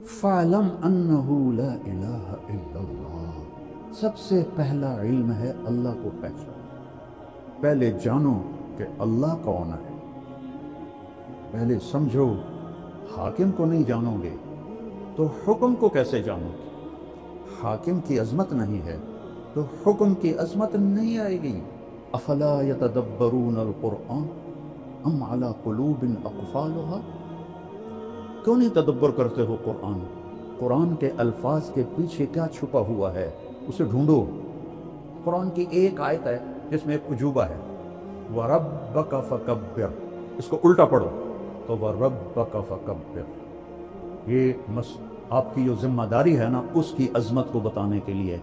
فَعْلَمْ أَنَّهُ لَا إِلَٰهَ إِلَّا اللَّهُ، سب سے پہلا علم ہے اللہ کو پہچان۔ پہلے جانو کہ اللہ کون ہے، پہلے سمجھو۔ حاکم کو نہیں جانو گے تو حکم کو کیسے جانو گے؟ حاکم کی عظمت نہیں ہے تو حکم کی عظمت نہیں آئے گی۔ افلا یتدبرون القرآن ام علی قلوب اقفالها، کیوں نہیں تدبر کرتے ہو قرآن؟ قرآن کے الفاظ کے پیچھے کیا چھپا ہوا ہے، اسے ڈھونڈو۔ قرآن کی ایک آیت ہے جس میں ایک عجوبہ ہے، وَرَبَّكَ فَكَبِّرْ، اس کو الٹا پڑھو تو وَرَبَّكَ فَكَبِّرْ، یہ آپ کی جو ذمہ داری ہے نا اس کی عظمت کو بتانے کے لیے۔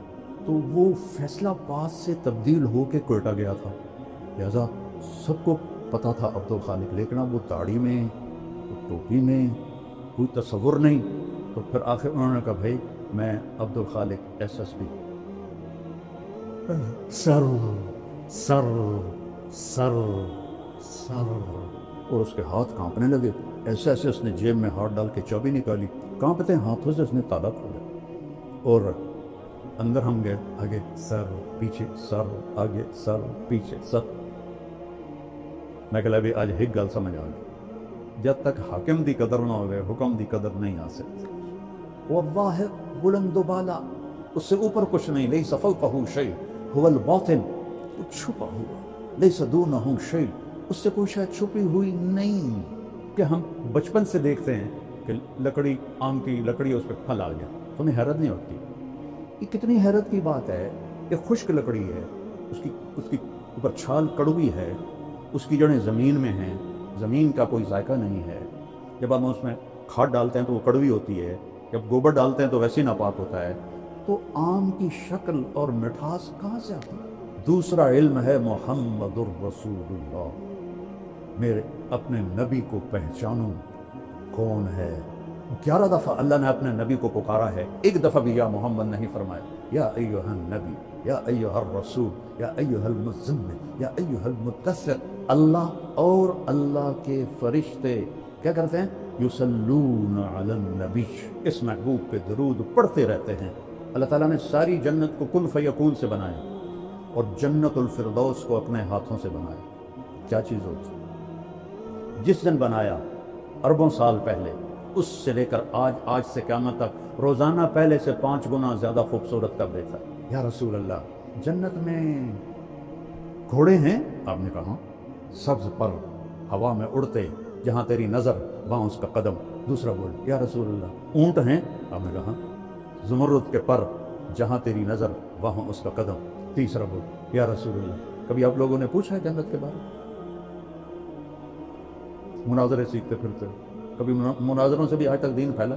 تو وہ فیصلہ پاس سے تبدیل ہو کے کوئٹہ گیا تھا، لہذا سب کو پتا تھا عبد الخالق، لیکن وہ داڑھی میں، وہ ٹوپی میں کوئی تصور نہیں۔ تو پھر آخر انہوں نے کہا بھائی میں عبد الخالق SSB، سر سر سر سر، اور اس کے ہاتھ کانپنے لگے۔ ایسے ایسے اس نے جیب میں ہاتھ ڈال کے چابی نکالی، کانپتے ہاتھوں سے اس نے تالا کھولا، اور اندر ہم گئے، آگے سر پیچھے سر، آگے سر پیچھے سر۔ میں کہا بھی آج ایک گل سمجھ آ گئی، جب تک حاکم دی قدر نہ ہوئے حکم دی قدر نہیں آ سکتی۔ وہ اللہ ہے بلند و بالا، اس سے اوپر کچھ نہیں، لیس فوقہ شیء هو الباطن، وہ چھپا ہوا، لیس دونہ شیء، اس سے کوئی شاید چھپی ہوئی نہیں۔ کہ ہم بچپن سے دیکھتے ہیں کہ لکڑی، آم کی لکڑی، اس پہ پھل آ گیا، تمہیں حیرت نہیں ہوتی؟ یہ کتنی حیرت کی بات ہے کہ خشک لکڑی ہے، اس کی اوپر چھال کڑوی ہے، اس کی جڑیں زمین میں ہیں، زمین کا کوئی ذائقہ نہیں ہے۔ جب ہم اس میں کھاد ڈالتے ہیں تو وہ کڑوی ہوتی ہے، جب گوبر ڈالتے ہیں تو ویسے ناپاک ہوتا ہے۔ تو آم کی شکل اور مٹھاس کہاں سے آتی ہے؟ دوسرا علم ہے محمد الرسول اللہ، میرے اپنے نبی کو پہچانو کون ہے۔ 11 دفعہ اللہ نے اپنے نبی کو پکارا ہے، ایک دفعہ بھی یا محمد نہیں فرمایا۔ یا ایھا النبی، یا ایھا الرسول، یا ایھا المزمل، یا ایھا المدثر۔ اللہ اور اللہ کے فرشتے کیا کرتے ہیں؟ یصلون علی النبی، اس محبوب پہ درود پڑھتے رہتے ہیں۔ اللہ تعالیٰ نے ساری جنت کو کن فیکون سے بنایا اور جنت الفردوس کو اپنے ہاتھوں سے بنایا۔ کیا چیز ہوتی؟ جس دن بنایا اربوں سال پہلے، اس سے لے کر آج سے قیامت تک روزانہ پہلے سے 5 گنا زیادہ خوبصورت کر دیتا ہے۔ یا رسول اللہ، جنت میں گھوڑے ہیں؟ آپ نے کہا سبز پر ہوا میں اڑتے، جہاں تیری نظر وہاں اس کا قدم۔ دوسرا بول، یا رسول اللہ، اونٹ ہیں؟ آپ نے کہا زمرد کے پر، جہاں تیری نظر وہاں اس کا قدم۔ تیسرا بول، یا رسول اللہ، کبھی آپ لوگوں نے پوچھا ہے جنت کے بارے میں؟ مناظرے سیکھتے پھرتے، کبھی مناظروں سے بھی آج تک دین پھیلا؟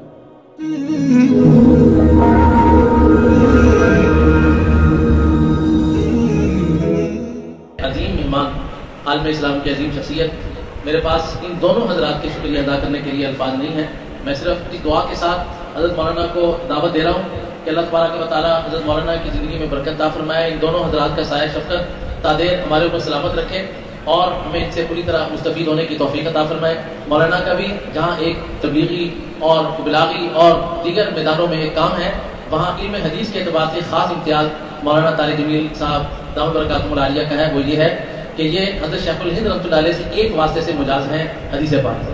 عظیم مہمان، عالم اسلام کی عظیم شخصیت، میرے پاس ان دونوں حضرات کے شکریہ ادا کرنے کے لیے الفاظ نہیں ہیں۔ میں صرف اس دعا کے ساتھ حضرت مولانا کو دعوت دے رہا ہوں کہ اللہ تبارک و تعالیٰ حضرت مولانا کی زندگی میں برکت عطا فرمائے، ان دونوں حضرات کا سایہ شفقت تادیر ہمارے اوپر سلامت رکھے اور ہمیں ان سے پوری طرح مستفید ہونے کی توفیق عطا فرمائے۔ مولانا کا بھی جہاں ایک تبلیغی اور بلاغی اور دیگر میدانوں میں ایک کام ہے، وہاں علم حدیث کے اعتبار سے خاص امتیاز مولانا طارق جمیل صاحب دامت برکاتہم العالیہ کا ہے۔ وہ یہ ہے کہ یہ حضرت شیخ الہند رحمۃ اللہ علیہ سے ایک واسطے سے مجاز ہیں حدیث پاک سے،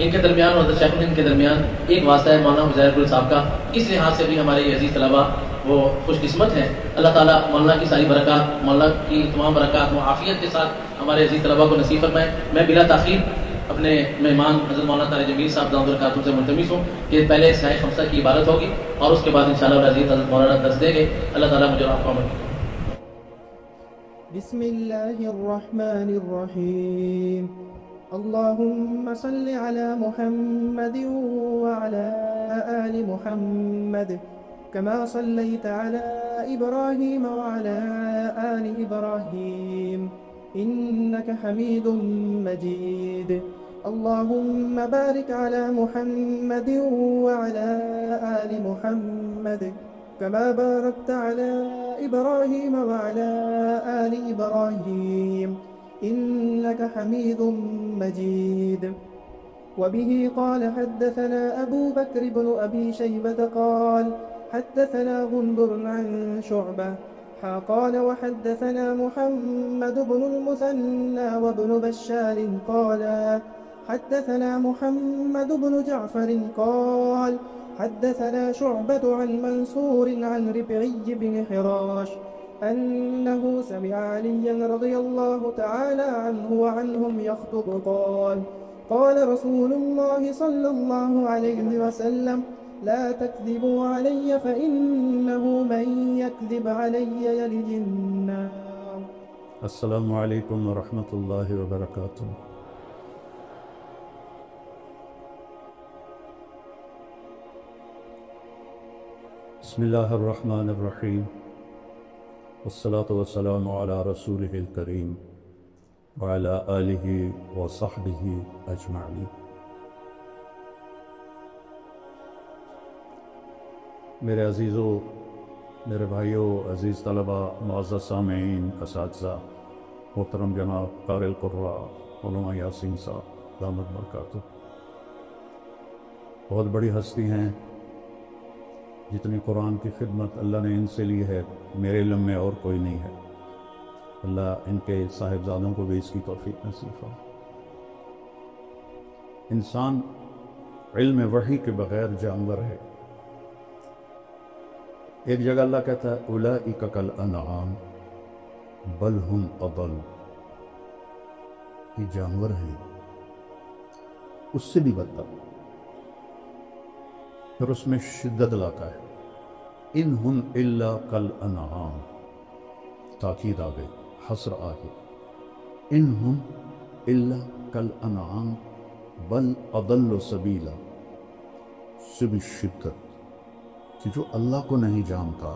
ان کے درمیان اور حضرت شیخ الہند کے درمیان ایک واسطہ ہے مولانا مظاہر گل صاحب کا۔ اس لحاظ سے بھی ہمارے یہ عزیز طلباء وہ خوش قسمت ہیں۔ اللہ تعالیٰ مولانا کی ساری برکات، مولانا کی تمام برکات معافیت کے ساتھ ہمارے عزیز طلباء کو نصیب فرمائے۔ میں بلا تاخیر اپنے مہمان حضرت مولانا طارق جمیل صاحب دامت برکاتہم سے ملتمس ہوں کہ پہلے سائے خمسہ کی عبارت ہوگی اور اس کے بعد انشاءاللہ العزیز حضرت مولانا درس دیں گے۔ اللہ تعالیٰ مجھے آپ کو عمل کرے۔ بسم الله الرحمن الرحيم اللهم صل على محمد وعلى آل محمد كما صليت على إبراهيم وعلى آل إبراهيم إنك حميد مجيد اللهم بارك على محمد وعلى آل محمد كما باركت على إبراهيم وعلى آل إبراهيم إنك حميد مجيد وبه قال حدثنا أبو بكر بن أبي شيبة قال حدثنا غندر عن شعبة قال وحدثنا محمد بن المثنى وابن بشار قال حدثنا محمد بن جعفر قال حدثنا شعبة عن منصور عن ربعي بن حراش أنه سمع عليا رضي الله تعالى عنه وعنهم يخطب قال رسول الله صلى الله عليه وسلم لا تكذبوا علي فإنه من يكذب علي يلج النار. السلام علیکم ورحمۃ اللہ وبرکاتہ. بسم اللہ الرحمن الرحیم والصلاة والسلام علی رسولہ الکریم وعلی آلہ وصحبہ اجمعین. میرے عزیزوں، میرے بھائیوں، عزیز طلبہ، معزز سامعین، اساتذہ، محترم جناب قاری القراء علامہ یاسین صاحب دامت برکاتہ، بہت بڑی ہستی ہیں جتنی قرآن کی خدمت اللہ نے ان سے لی ہے، میرے علم میں اور کوئی نہیں ہے. اللہ ان کے صاحبزادوں کو بھی اس کی توفیق نصیب فرمائے. انسان علم وحی کے بغیر جانور ہے. ایک جگہ اللہ کہتا ہے اولئک کالانعام بل ہم اضل، یہ جانور ہیں اس سے بھی بدتر. پھر اس میں شدت لاتا ہے ان ہم الا کالانعام، تاکید آگے، حسر آگے، ان ہم الا کالانعام بل اضل سبیلا، سے بھی شدت کہ جو اللہ کو نہیں جانتا،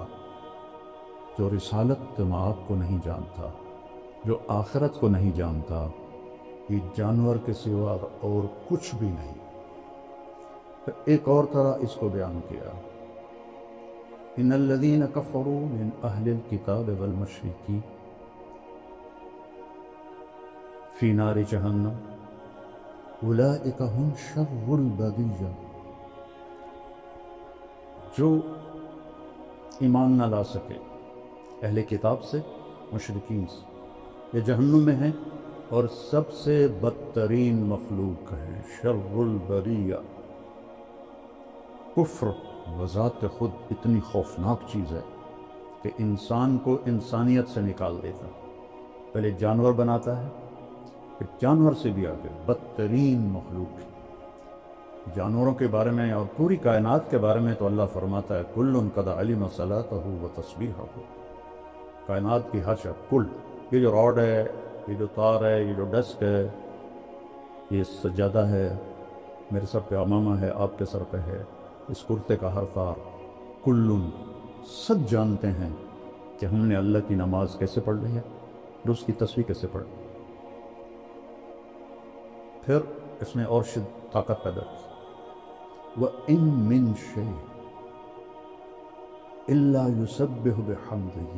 جو رسالت مآب کو نہیں جانتا، جو آخرت کو نہیں جانتا، یہ جانور کے سوا اور کچھ بھی نہیں. ایک اور طرح اس کو بیان کیا، ان الذین کفروا من اہل الکتاب والمشرکین فی نار جہنم اولئک هم شر البریہ. جو ایمان نہ لا سکے اہل کتاب سے، مشرکین سے، یہ جہنم میں ہیں اور سب سے بدترین مخلوق ہیں، شر البریہ. کفر بذات خود اتنی خوفناک چیز ہے کہ انسان کو انسانیت سے نکال دیتا. پہلے جانور بناتا ہے، پھر جانور سے بھی آگے بدترین مخلوق. جانوروں کے بارے میں اور پوری کائنات کے بارے میں تو اللہ فرماتا ہے کل قد علم صلاتہ و تسبیحہ. کائنات کی ہر شب، کل، یہ جو راڈ ہے، یہ جو تار ہے، یہ جو ڈسک ہے، یہ سجادہ ہے، میرے سر پہ عمامہ ہے، آپ کے سر پہ ہے، اس کرتے کا ہر تار، کلن، سب جانتے ہیں کہ ہم نے اللہ کی نماز کیسے پڑھ لی ہے اور اس کی تسبیح کیسے پڑھ لی. پھر اس میں اور طاقت پیدا کی، وَإِن مِّن شَيْءٍ إِلَّا يُسَبِّحُ بِحَمْدِهِ.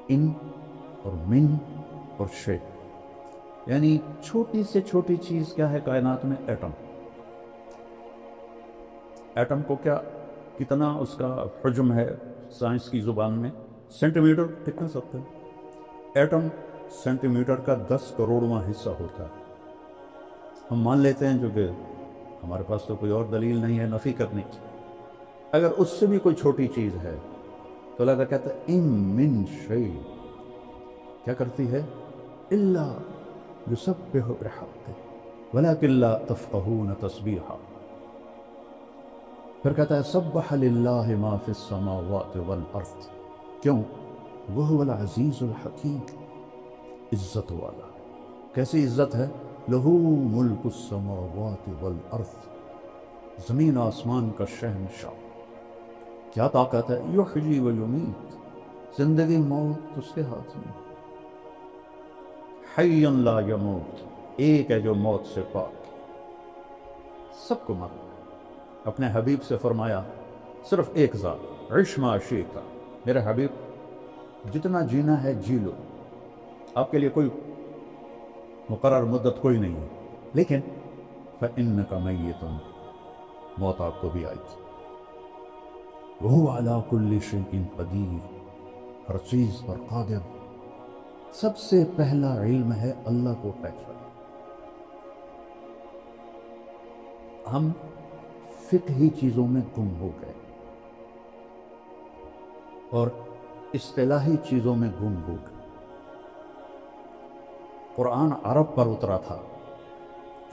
ان اور من اور شے، یعنی چھوٹی سے چھوٹی چیز کیا ہے کائنات میں؟ ایٹم. ایٹم کو کیا، کتنا اس کا حجم ہے سائنس کی زبان میں؟ سینٹی میٹر کتنا سکتے ہیں؟ ایٹم سینٹی میٹر کا 10 کروڑواں حصہ ہوتا ہے. ہم مان لیتے ہیں جو کہ ہمارے پاس تو کوئی اور دلیل نہیں ہے نفی کرنے کی. اگر اس سے بھی کوئی چھوٹی چیز ہے تو اللہ کہتا ہے ان من شیء، کیا کرتی ہے؟ الا یسبح بحمدہ ولکن لا تفقہون تسبیحا. پھر کہتا ہے سبح للہ ما فی السماوات والارض. کیوں؟ وہو العزیز الحکیم، عزت والا. کیسی عزت ہے؟ لہو ملک السماوات والارض، زمین آسمان کا شہنشاہ. کیا طاقت ہے؟ یحیی و یمیت، زندگی موت اس کے ہاتھ میں. حی لا یموت، ایک ہے جو موت سے پاک، سب کو مرنا. اپنے حبیب سے فرمایا صرف ایک ذات، عش ما شئت، میرے حبیب جتنا جینا ہے جی لو، آپ کے لیے کوئی مقرر مدت کوئی نہیں ہے، لیکن فإنک میت، موت آپ کو بھی آئی تھی۔ وہو علی کل شیء قدیر، ہر چیز پر قادر۔ سب سے پہلا علم ہے اللہ کو پہچان۔ ہم فقہی چیزوں میں گم ہو گئے اور اصطلاحی چیزوں میں گم ہو گئے۔ قرآن عرب پر اترا تھا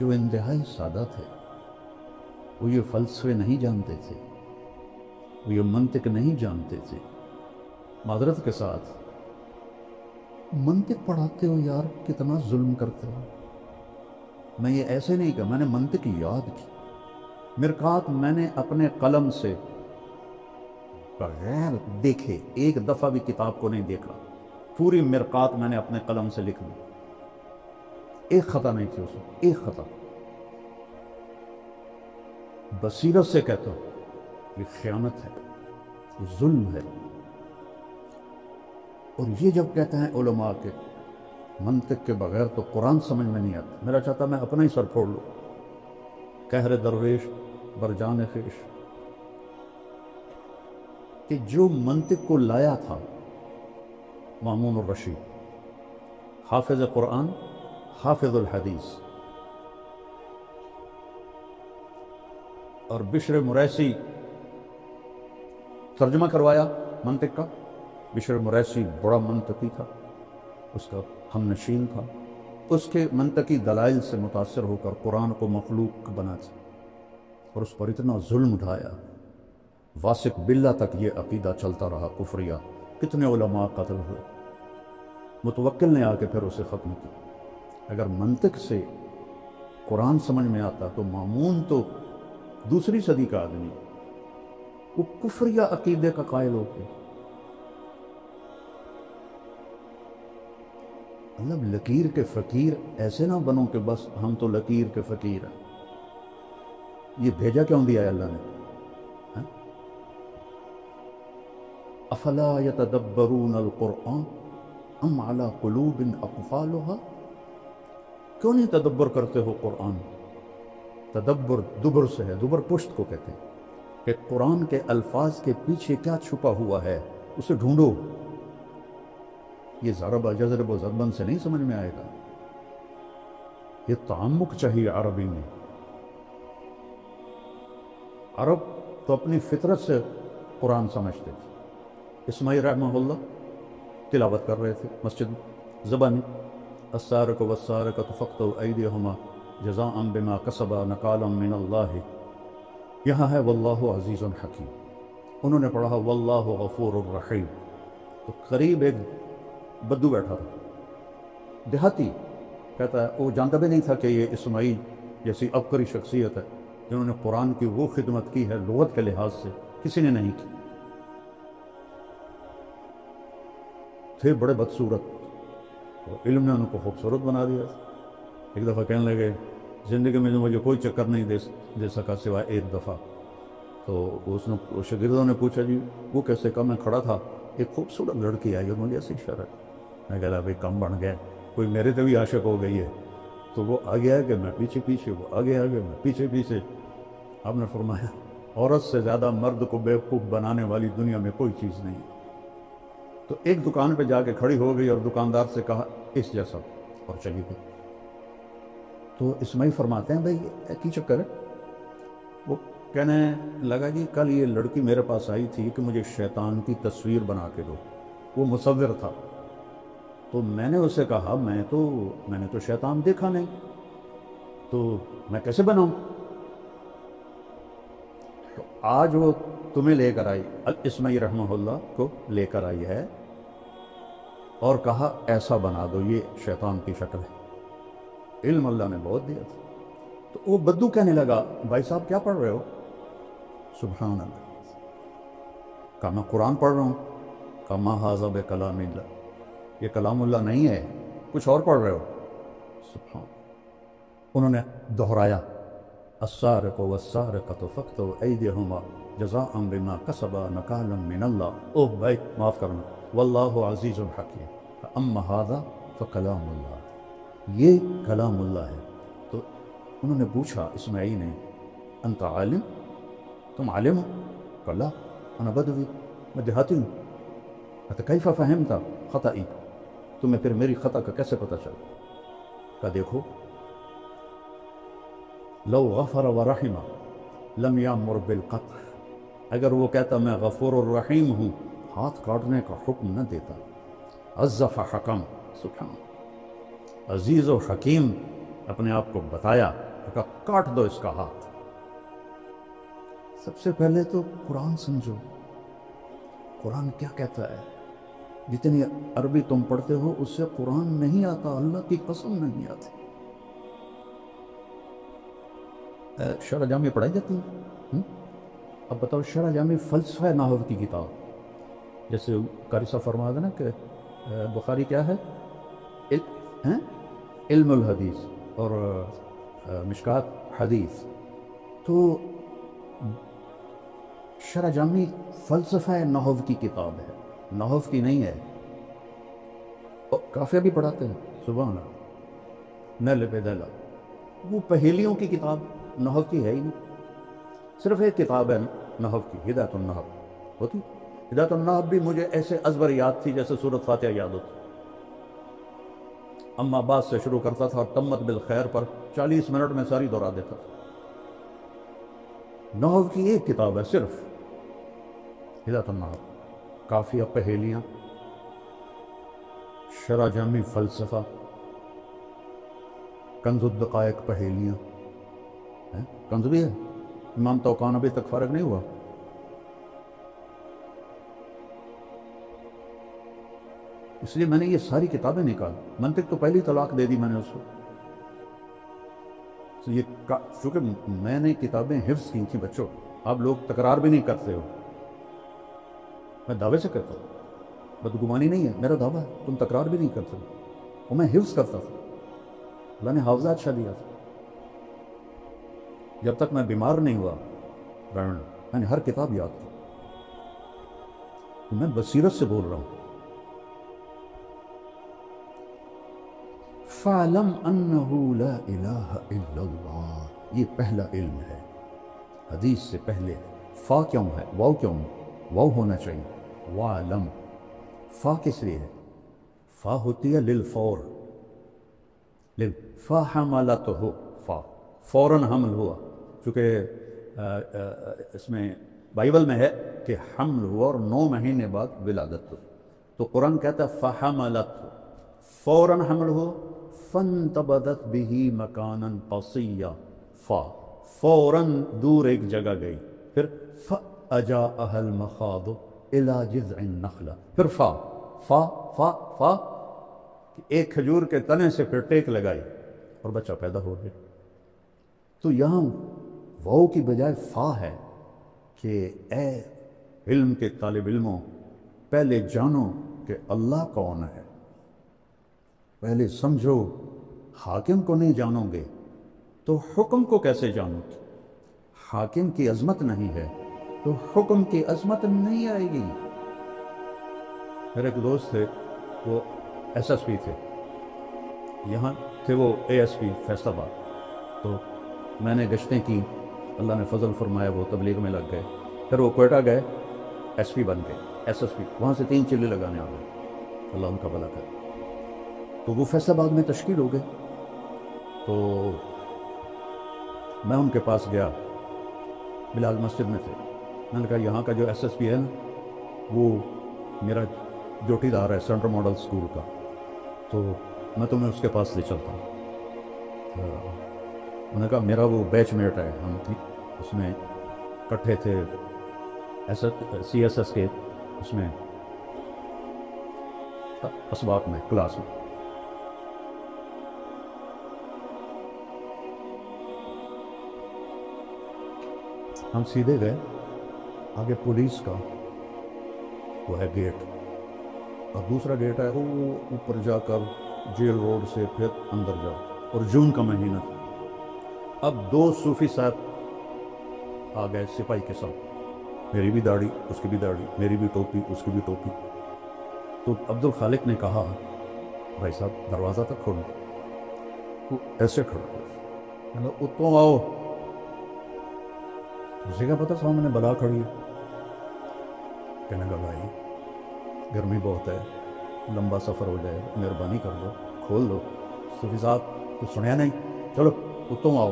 جو انتہائی سادہ تھے، وہ یہ فلسفے نہیں جانتے تھے، وہ یہ منطق نہیں جانتے تھے۔ معذرت کے ساتھ، منطق پڑھاتے ہو یار، کتنا ظلم کرتے ہو۔ میں یہ ایسے نہیں کہا، میں نے منطق یاد کی۔ مرقات میں نے اپنے قلم سے بغیر دیکھے ایک دفعہ بھی کتاب کو نہیں دیکھا، پوری مرقات میں نے اپنے قلم سے لکھ لی، ایک خطا نہیں تھی اس میں، ایک خطا۔ بصیرت سے کہتا ہوں، یہ خیانت ہے، یہ ظلم ہے۔ اور یہ جب کہتے ہیں علماء کے منطق کے بغیر تو قرآن سمجھ میں نہیں آتا، میرا چاہتا میں اپنا ہی سر پھوڑ لوں۔ قہر درویش بر جان خویش، کہ جو منطق کو لایا تھا مامون الرشید، حافظ قرآن، حافظ الحدیث، اور بشر مریسی ترجمہ کروایا منطق کا۔ بشر مریسی بڑا منطقی تھا، اس کا ہم نشین تھا، اس کے منطقی دلائل سے متاثر ہو کر قرآن کو مخلوق بنا دیا اور اس پر اتنا ظلم اٹھایا، واسق باللہ تک یہ عقیدہ چلتا رہا کفریہ، کتنے علماء قتل ہوئے۔ متوکل نے آ کے پھر اسے ختم کیا۔ اگر منطق سے قرآن سمجھ میں آتا تو مامون تو دوسری صدی کا آدمی، وہ کفریہ عقیدے کا قائل ہو گیا۔ مطلب لکیر کے فقیر ایسے نہ بنو کہ بس ہم تو لکیر کے فقیر ہیں۔ یہ بھیجا کیوں دیا ہے اللہ نے؟ افلا یتدبرون القرآن ام علی قلوب اقفالها، کیوں نہیں تدبر کرتے ہو قرآن؟ تدبر دبر سے ہے، دبر پشت کو کہتے ہیں، کہ قرآن کے الفاظ کے پیچھے کیا چھپا ہوا ہے اسے ڈھونڈو۔ یہ ضرب جذب و ضربن سے نہیں سمجھ میں آئے گا، یہ تعمق چاہیے عربی میں۔ عرب تو اپنی فطرت سے قرآن سمجھتے تھے۔ اسماعیل رحمہ اللہ تلاوت کر رہے تھے مسجد زبانی، السارق والسارقۃ فاقطعوا ایدیہما جزاء بما کسبا نکالا من اللہ، یہاں ہے واللہ عزیز حکیم، انہوں نے پڑھا واللہ غفور الرحیم۔ تو قریب ایک بدو بیٹھا تھا، دیہاتی، کہتا ہے وہ جانتا بھی نہیں تھا کہ یہ اسماعیل جیسی عبقری شخصیت ہے جنہوں نے قرآن کی وہ خدمت کی ہے لغت کے لحاظ سے کسی نے نہیں کی۔ تھے بڑے بدصورت، اور علم نے ان کو خوبصورت بنا دیا۔ ایک دفعہ کہنے لگے زندگی میں مجھے کوئی چکر نہیں دے سکا سوائے ایک دفعہ۔ تو اس نے شاگردوں نے پوچھا جی وہ کیسے؟ کہا میں کھڑا تھا، ایک خوبصورت لڑکی آئی اور مجھے ایسی اشارت، میں کہا بھائی کم بن گئے، کوئی میرے سے بھی عاشق ہو گئی ہے۔ تو وہ آگے آگے میں پیچھے پیچھے، وہ آگے آگے میں پیچھے پیچھے۔ آپ نے فرمایا عورت سے زیادہ مرد کو بیوقوف بنانے والی دنیا میں کوئی چیز نہیں۔ تو ایک دکان پہ جا کے کھڑی ہو گئی اور دکاندار سے کہا اس جیسا، اور چلی گئی۔ تو اسماعیل فرماتے ہیں بھائی کی چکر ہے؟ وہ کہنے لگا جی کل یہ لڑکی میرے پاس آئی تھی کہ مجھے شیطان کی تصویر بنا کے دو، وہ مصور تھا۔ تو میں نے اسے کہا میں نے تو شیطان دیکھا نہیں، تو میں کیسے بناؤں؟ تو آج وہ تمہیں لے کر آئی، اسماعیل رحمہ اللہ کو لے کر آئی ہے اور کہا ایسا بنا دو، یہ شیطان کی شکل ہے۔ علم اللہ نے بہت دیا تھا۔ تو وہ بدو کہنے لگا بھائی صاحب کیا پڑھ رہے ہو؟ سبحان اللہ۔ کہا میں قرآن پڑھ رہا ہوں۔ کہا ما ھذا بکلام اللہ، یہ کلام اللہ نہیں ہے، کچھ اور پڑھ رہے ہو۔ سبحان۔ انہوں نے دہرایا السارق والسارقۃ فاقطعوا ایدیہما جزاء بما کسبا نکالا من اللہ۔ اوہ بھائی معاف کرنا، واللہ عزیز حکیم، اما ھذا فکلام اللہ، یہ کلام اللہ ہے۔ تو انہوں نے پوچھا اسماعیل نے انت عالم، تم عالم ہو؟ قال لا انا بدوی، میں دیہاتی ہوں۔ کیف فہمت خطئی، تمہیں پھر میری خطا کا کیسے پتہ چلا؟ کہا دیکھو، لو غفر ورحم لم یامر بالقطع، اگر وہ کہتا میں غفور الرحیم ہوں ہاتھ کاٹنے کا حکم نہ دیتا۔ عزف حکم، سبحان اللہ، عزیز و حکیم اپنے آپ کو بتایا، کہا کاٹ دو اس کا ہاتھ۔ سب سے پہلے تو قرآن سمجھو، قرآن کیا کہتا ہے۔ جتنی عربی تم پڑھتے ہو اس سے قرآن نہیں آتا، اللہ کی قسم نہیں آتی۔ شرح جامع پڑھائی جاتی ہے؟ اب بتاؤ، شرح جامع فلسفہ نحو کی کتاب، جیسے قاری صاحب فرما دے نا کہ بخاری کیا ہے؟ علم الحدیث اور مشکات حدیث، تو شرح جامع فلسفہ نحو کی کتاب ہے، نحو کی نہیں ہے۔ کافیہ بھی پڑھاتے ہیں، سبحان اللہ، نیل بدلا، وہ پہیلیوں کی کتاب نحو کی ہے ہی نہیں۔ صرف ایک کتاب ہے نحو کی، ہدایت النحو ہوتی۔ ہدایت النحو بھی مجھے ایسے ازبر یاد تھی جیسے سورۃ فاتحہ یاد ہوتی۔ اما بعد سے شروع کرتا تھا اور تمت بالخیر پر 40 منٹ میں ساری دہرا دیتا تھا۔ نحو کی ایک کتاب ہے صرف، ہدایت النحو، کافیہ پہیلیاں، شرح جامع فلسفہ، کنز الدقائق پہیلیاں، کنز بھی ہے، امام توقان ابھی تک فارغ نہیں ہوا۔ اس لیے میں نے یہ ساری کتابیں نکالی۔ منطق تو پہلی طلاق دے دی میں نے اس کو، یہ چونکہ میں نے کتابیں حفظ کی تھیں۔ بچوں، آپ لوگ تکرار بھی نہیں کرتے ہو، میں دعوے سے کرتا ہوں، بدگمانی نہیں ہے، میرا دعویٰ ہے، تم تکرار بھی نہیں کرتے ہو، اور میں حفظ کرتا تھا، اللہ نے حافظہ اچھا دیا تھا۔ جب تک میں بیمار نہیں ہوا میں نے ہر کتاب یاد کی، میں بصیرت سے بول رہا ہوں۔ فَعْلَمْ أَنَّهُ لَا إِلَهَ إِلَّا اللَّهُ، یہ پہلا علم ہے، حدیث سے پہلے۔ فا کیوں ہے؟ واو کیوں ہے؟ واو ہونا چاہیے۔ وَعْلَمْ، فا کس لیے ہے؟ فا ہوتی ہے للفور، فا حملتہ، فا فوراً حمل ہوا، چونکہ اس میں بائبل میں ہے کہ حمل ہوا اور 9 مہینے بعد ولادت ہوئی، تو قرآن کہتا ہے فحملتہ، فوراً حمل ہو، فانتبذت به مکانا قصیا، فا فوراً دور ایک جگہ گئی، پھر فاجاءها المخاض الى جذع النخلہ، پھر فا فا فا فا، ایک کھجور کے تنے سے پھر ٹیک لگائی اور بچہ پیدا ہو گیا۔ تو یہاں واو کی بجائے فا ہے کہ اے علم کے طالب علموں، پہلے جانو کہ اللہ کون ہے، پہلے سمجھو۔ حاکم کو نہیں جانو گے تو حکم کو کیسے جانو گے؟ حاکم کی عظمت نہیں ہے تو حکم کی عظمت نہیں آئے گی۔ میرے ایک دوست تھے، وہ ایس ایس پی تھے، یہاں تھے وہ اے ایس پی فیصل آباد، تو میں نے گشتیں کی، اللہ نے فضل فرمایا وہ تبلیغ میں لگ گئے، پھر وہ کوئٹہ گئے، ایس پی بن گئے، ایس ایس پی، وہاں سے 3 چلے لگانے آ گئے، اللہ ان کا بھلا کرے۔ تو وہ فیصل آباد میں تشکیل ہو گئے، تو میں ان کے پاس گیا، بلال مسجد میں تھے، میں نے کہا یہاں کا جو ایس ایس پی ہے نا، وہ میرا ڈیوٹی دار ہے سینٹرل ماڈل اسکول کا، تو میں تمہیں اس کے پاس لے چلتا ہوں۔ تو انہوں نے کہا میرا وہ بیچ میٹ ہے، ہم اس میں کٹھے تھے سی ایس ایس کے اس میں اسباق میں، کلاس میں۔ ہم سیدھے گئے، آگے پولیس کا وہ ہے گیٹ، اور دوسرا گیٹ ہے وہ اوپر جا کر جیل روڈ سے پھر اندر جاؤ، اور جون کا مہینہ تھا۔ اب 2 صوفی صاحب آ گئے سپاہی کے ساتھ، میری بھی داڑھی، اس کی بھی داڑھی، میری بھی ٹوپی، اس کی بھی ٹوپی۔ تو عبد الخالق نے کہا بھائی صاحب دروازہ تک کھولو، وہ ایسے کھڑا، چلو اتوں آؤ. اسے کیا پتا سامنے بلا کھڑی ہے. کہنے لگا بھائی گرمی بہت ہے, لمبا سفر ہو جائے, مہربانی کر دو, کھول دو. صوفی صاحب تو سنیا نہیں, چلو اتوں آؤ.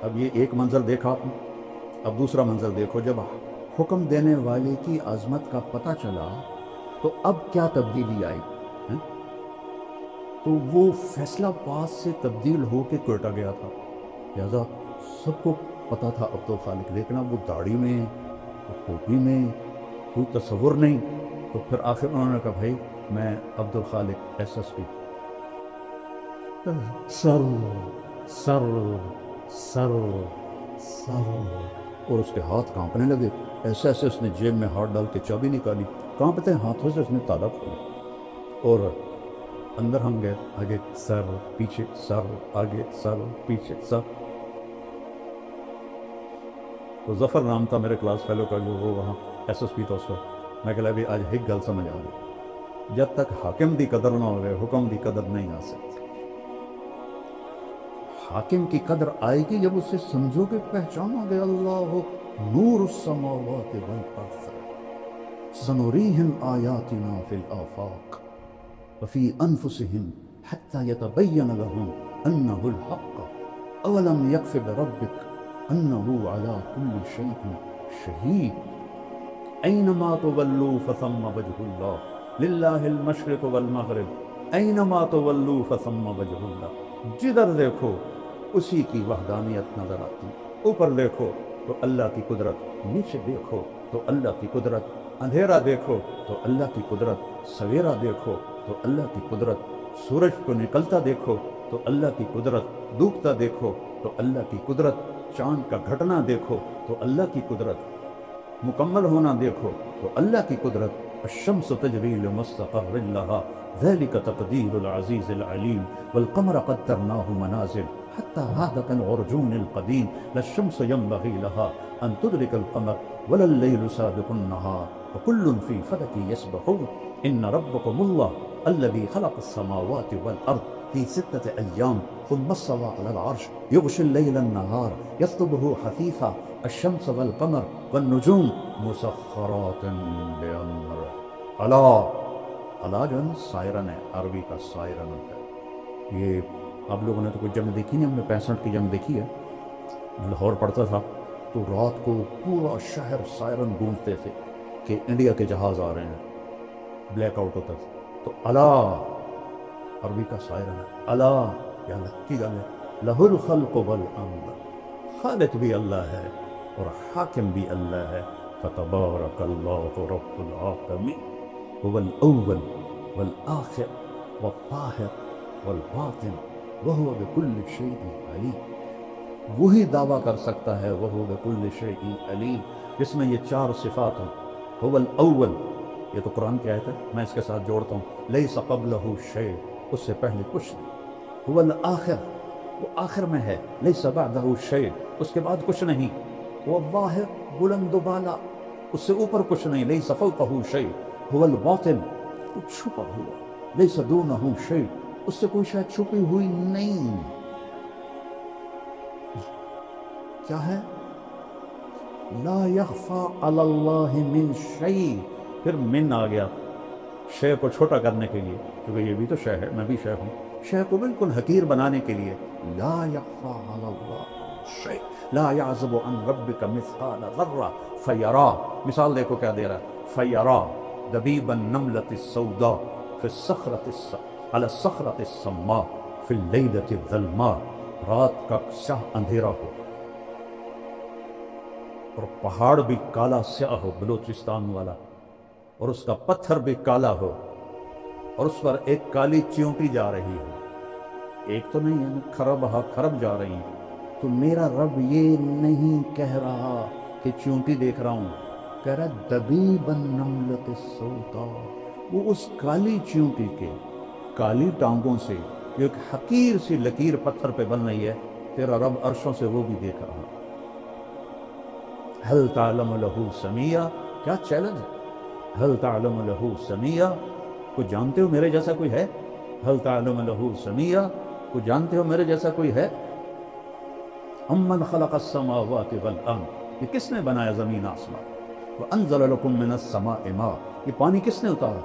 اب یہ ایک منظر دیکھا آپ نے, اب دوسرا منظر دیکھو. جب حکم دینے والے کی عظمت کا پتہ چلا تو اب کیا تبدیلی آئی. تو وہ فیصلہ پاس سے تبدیل ہو کے کوئٹہ گیا تھا. لہذا سب کو پتا تھا عبد الخالق, لیکن اب وہ داڑھی میں, ٹوپی میں کوئی تصور نہیں. تو پھر آخر انہوں نے کہا بھائی میں عبد الخالق SSP. سر سر سر سر, اور اس کے ہاتھ کانپنے لگے. ایسے ایسے اس نے جیب میں ہاتھ ڈال کے چابی نکالی, کانپتے ہاتھوں سے اس نے تالا کھولا اور اندر ہم گئے. آگے سر پیچھے سر, آگے سر پیچھے سر. تو ظفر نام تھا میرے کلاس فیلو کا, جو وہ وہاں SSP تھا اس وقت. میں کہا بھی آج ایک گل سمجھ آ گئی, جب تک حاکم دی قدر نہ ہوئے حکم دی قدر نہیں آ سکتی. حاکم کی قدر آئے گی جب اسے سمجھو گے, پہچانو گے. اللہ نور السماوات والارض سنریہم آیاتنا فی الآفاق وفی انفسہم حتی یتبین لہم انہ الحق اولم یکف بربک انہ علی کل شیء شہید اینما تولوا فثم وجہ اللہ للہ المشرق والمغرب اینما تولوا فثم وجہ اللہ. جدھر دیکھو اسی کی وحدانیت نظر آتی. اوپر دیکھو تو اللہ کی قدرت, نیچے دیکھو تو اللہ کی قدرت, اندھیرا دیکھو تو اللہ کی قدرت, سویرا دیکھو تو اللہ کی قدرت, سورج کو نکلتا دیکھو تو اللہ کی قدرت, ڈوبتا دیکھو تو اللہ کی قدرت, چاند کا گھٹنا دیکھو تو اللہ کی قدرت, مکمل ہونا دیکھو تو اللہ کی قدرت. الشمس تجری لمستقر لها ذلك تقدير العزيز العليم والقمر قدرناه منازل حتى عاد كالعرجون القديم لا الشمس ينبغي لها أن تدرك القمر ولا الليل سابق النهار وكل في فلك يسبحون إن ربكم الله الذي خلق السماوات والأرض في 6 أيام ثم استوى على العرش يغشي الليل النهار يطلبه حثيثا الشمس والقمر والنجوم مسخرات بأمره. اللہ جو ہے نا سائرن ہے, عربی کا سائرن ہوتا ہے. یہ آپ لوگوں نے تو کوئی جنگ دیکھی نہیں, ہم نے 65 کی جنگ دیکھی ہے. لاہور پڑتا تھا تو رات کو پورا شہر سائرن گونجتے تھے کہ انڈیا کے جہاز آ رہے ہیں, بلیک آؤٹ ہوتا تھا. تو اللہ عربی کا سائرن ہے. اللہ یا اللہ کی گل ہے, لہ الخلق والامر, خالق بھی اللہ ہے اور حاکم بھی اللہ ہے. فتبارک اللہ رب العالمین هو الأول والآخر والطاہر والباطن وهو بكل شيء علیم. وہی دعویٰ کر سکتا ہے وهو بكل شيء علیم, جس میں یہ 4 صفات ہوں. هو الأول, یہ تو قرآن کی آیت ہے, میں اس کے ساتھ جوڑتا ہوں. ليس قبله شيء, اس سے پہلے کچھ نہیں. هو الآخر, وہ آخر میں ہے. ليس بعده شيء, اس کے بعد کچھ نہیں. هو الظاہر, بلند و بالا, اس سے اوپر کچھ نہیں. ليس فوقه شيء. هو الباطن, وہ چھپا ہوا. ليس دونه شيء, اس سے کوئی شاید چھپی ہوئی نہیں. کیا ہے؟ لا يخفى على الله من شيء. پھر من آ گیا شے کو چھوٹا کرنے کے لیے, کیونکہ یہ بھی تو شے ہے, میں بھی شے ہوں. شے کو بالکل حقیر بنانے کے لیے. لا يخفى على الله شيء لا يعزب عن ربك مثقال ذرة فيرى. مثال دیکھو کیا دے رہا ہے. فيرى دبيب النملة السوداء في الصخرة على الصخرة السماء في الليلة الظلماء. رات کا سیاہ اندھیرا ہو اور پہاڑ بھی کالا سیاہ ہو, بلوچستان والا, اور اس کا پتھر بھی کالا ہو, اور اس پر ایک کالی چیونٹی جا رہی ہو. ایک تو نہیں ہے, کھرب جا رہی ہے. تو میرا رب یہ نہیں کہہ رہا کہ چیونٹی دیکھ رہا ہوں, کہہ رہا دبیب النملۃ السوداء. وہ اس کالی چیونٹی کے کالی ٹانگوں سے جو ایک حقیر سی لکیر پتھر پہ بن رہی ہے, تیرا رب عرشوں سے وہ بھی دیکھ رہا. هل تعلم له سمیہ, کیا چیلنج ہے. هل تعلم له سمیہ, کوئی جانتے ہو میرے جیسا کوئی ہے؟ هل تعلم له سمیہ, کو جانتے ہو میرے جیسا کوئی ہے؟ امن خلق السماوات والارض، یہ کس نے بنایا زمین آسمان؟ وانزل لکم من السماء ماء، یہ پانی کس نے اتارا؟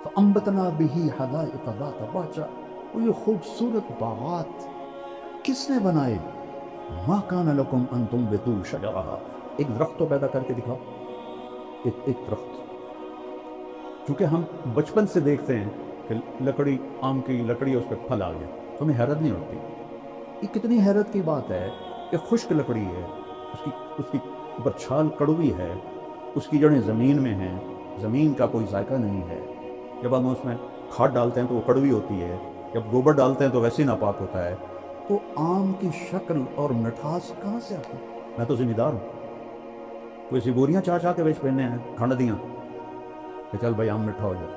فانبتنا به حدائق ذات بہجہ، اور یہ خوبصورت باغات کس نے بنائے؟ ما کان لکم ان تنبتوا شجرہا، ایک درخت تو پیدا کر کے دکھاؤ، ایک درخت۔ چونکہ ہم بچپن سے دیکھتے ہیں کہ لکڑی، آم کی لکڑی، اس پہ پھل آ گیا، تمہیں حیرت نہیں ہوتی؟ یہ کتنی حیرت کی بات ہے کہ خشک لکڑی ہے، اس کی اوپر چھال کڑوی ہے، اس کی جڑیں زمین میں ہیں، زمین کا کوئی ذائقہ نہیں ہے، جب ہم اس میں کھاد ڈالتے ہیں تو وہ کڑوی ہوتی ہے، جب گوبر ڈالتے ہیں تو ویسے ناپاک ہوتا ہے، تو آم کی شکل اور مٹھاس کہاں سے آتی؟ میں تو ذمہ دار ہوں، کوئی سی بوریاں چاہ کے بیچ پہنے ہیں کھنڈ دیاں کہ چل بھائی آم مٹھا ہو جائے،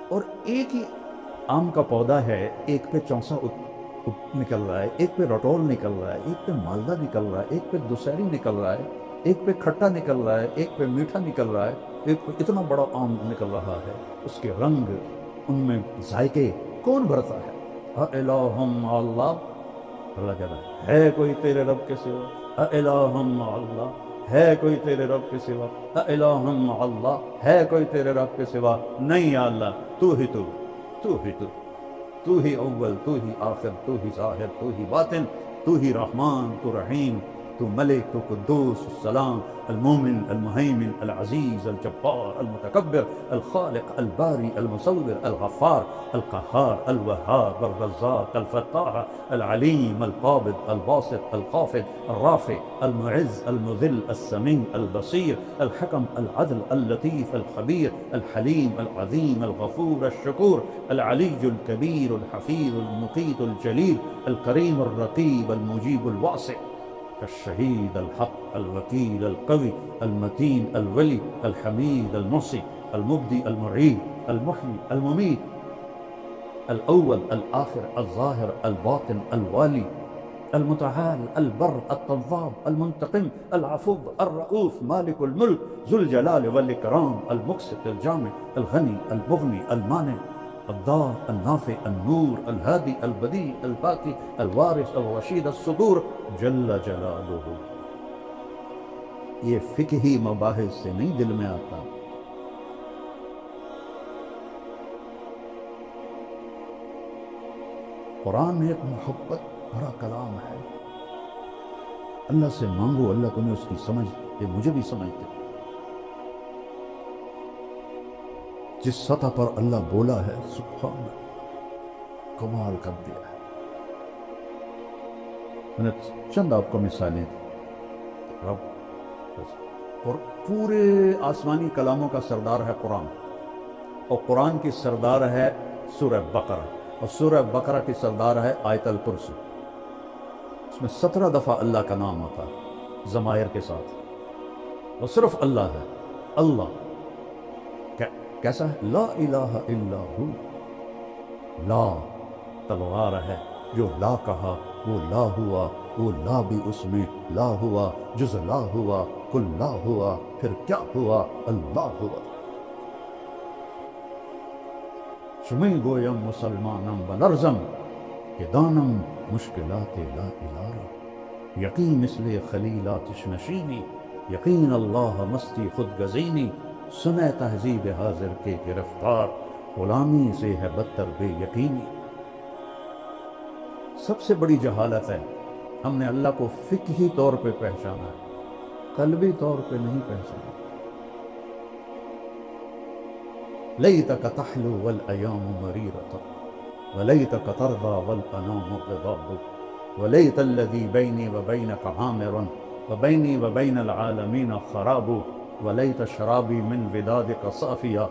اور ایک ہی آم کا پودا ہے، ایک پہ چونسا نکل رہا ہے، ایک پہ رٹول نکل رہا ہے، ایک پہ مالدہ نکل رہا ہے، ایک پہ دسہری نکل رہا ہے، ایک پہ کھٹا نکل رہا ہے، ایک پہ میٹھا نکل رہا ہے، ایک پہ اتنا بڑا آم نکل رہا ہے، اس کے رنگ، ان میں ذائقے کون بھرتا ہے؟ اَإِلَٰهٌ مَّعَ اللَّهِ، اللہ کہتا ہے کوئی تیرے رب کے سوا؟ اَإِلَٰهٌ مَّعَ اللَّهِ، ہے کوئی تیرے رب کے سوا؟ اَإِلَٰهٌ مَّعَ اللَّهِ، ہے کوئی تیرے رب کے سوا؟ نہیں یا اللہ، تو ہی تو ہی اول، تو ہی آخر، تو ہی ظاہر، تو ہی باطن، تو ہی رحمان، تو رحیم، تو ملک، تو قدوس، السلام، المومن، المہیمن، العزیز، الجبار، المتکبر، الخالق، الباری، المصور، الغفار، القہار، الوہاب، الرزاق، الفتاح، العلیم، القابض، الباسط، الخافض، الرافع، المعز، المذل، السمیع، البصیر، الحکم، العدل، اللطیف، الخبیر، الحلیم، العظیم، الغفور، الشکور، العلی الکبیر، الحفیظ، المقیت، الجلیل، الکریم، الرقیب، المجیب، الواسع، الشہید، الحق، الوکیل، القوی، المتین، الولی، الحمید، المحصی، المبدی، المعید، المحیی، الممیت، الاول، الآخر، الظاہر، الباطن، الوالی، المتعال، البر، التواب، المنتقم، العفو، الرؤوف، مالک الملک، ذو الجلال والاکرام، المقسط، الجامع، الغنی، المغنی، المانع، الضار، النافع، النور، الهادي، البديع، الباقي، الوارث، الرشید، الصدور، جل جلالہ۔ یہ فقہی مباحث سے نہیں دل میں آتا، قرآن ایک محبت بھرا کلام ہے، اللہ سے مانگو، اللہ تمہیں اس کی سمجھ دے، مجھے بھی سمجھ دے۔ جس سطح پر اللہ بولا ہے، سبحان اللہ، کمال کر دیا ہے۔ میں نے چند آپ کو مثالیں دی، رب اور پورے آسمانی کلاموں کا سردار ہے قرآن، اور قرآن کی سردار ہے سورہ بقرہ، اور سورہ بقرہ کی سردار ہے آیت الکرسی۔ اس میں 17 دفعہ اللہ کا نام آتا ہے ضمائر کے ساتھ، اور صرف اللہ ہے، اللہ کیسا ہے؟ لا الہ الا ہو، لا تلوار ہے، جو لا کہا وہ لا ہوا، وہ لا بھی اس میں لا ہوا، جز لا ہوا، کل لا ہوا، پھر کیا ہوا؟ اللہ ہوا۔ شمی گویم مسلمانم بلرزم، کہ دانم مشکلات لا الارا، یقین مثل خلیلاتش نشینی، یقین اللہ مستی خود گزینی، سنہ تہذیب حاضر کے گرفتار، غلامی سے ہے بدتر بے یقینی۔ سب سے بڑی جہالت ہے ہم نے اللہ کو فقہی طور پہ پہچانا ہے، قلبی طور پہ نہیں پہچانا۔ لیتک تحلو والایام مریرۃ، ولیتک ترضى والانام غضاب، ولیت الذی بینی وبینک عامر، وبینی وبین العالمین خراب، ولیت شرابی من ودادک صافیا،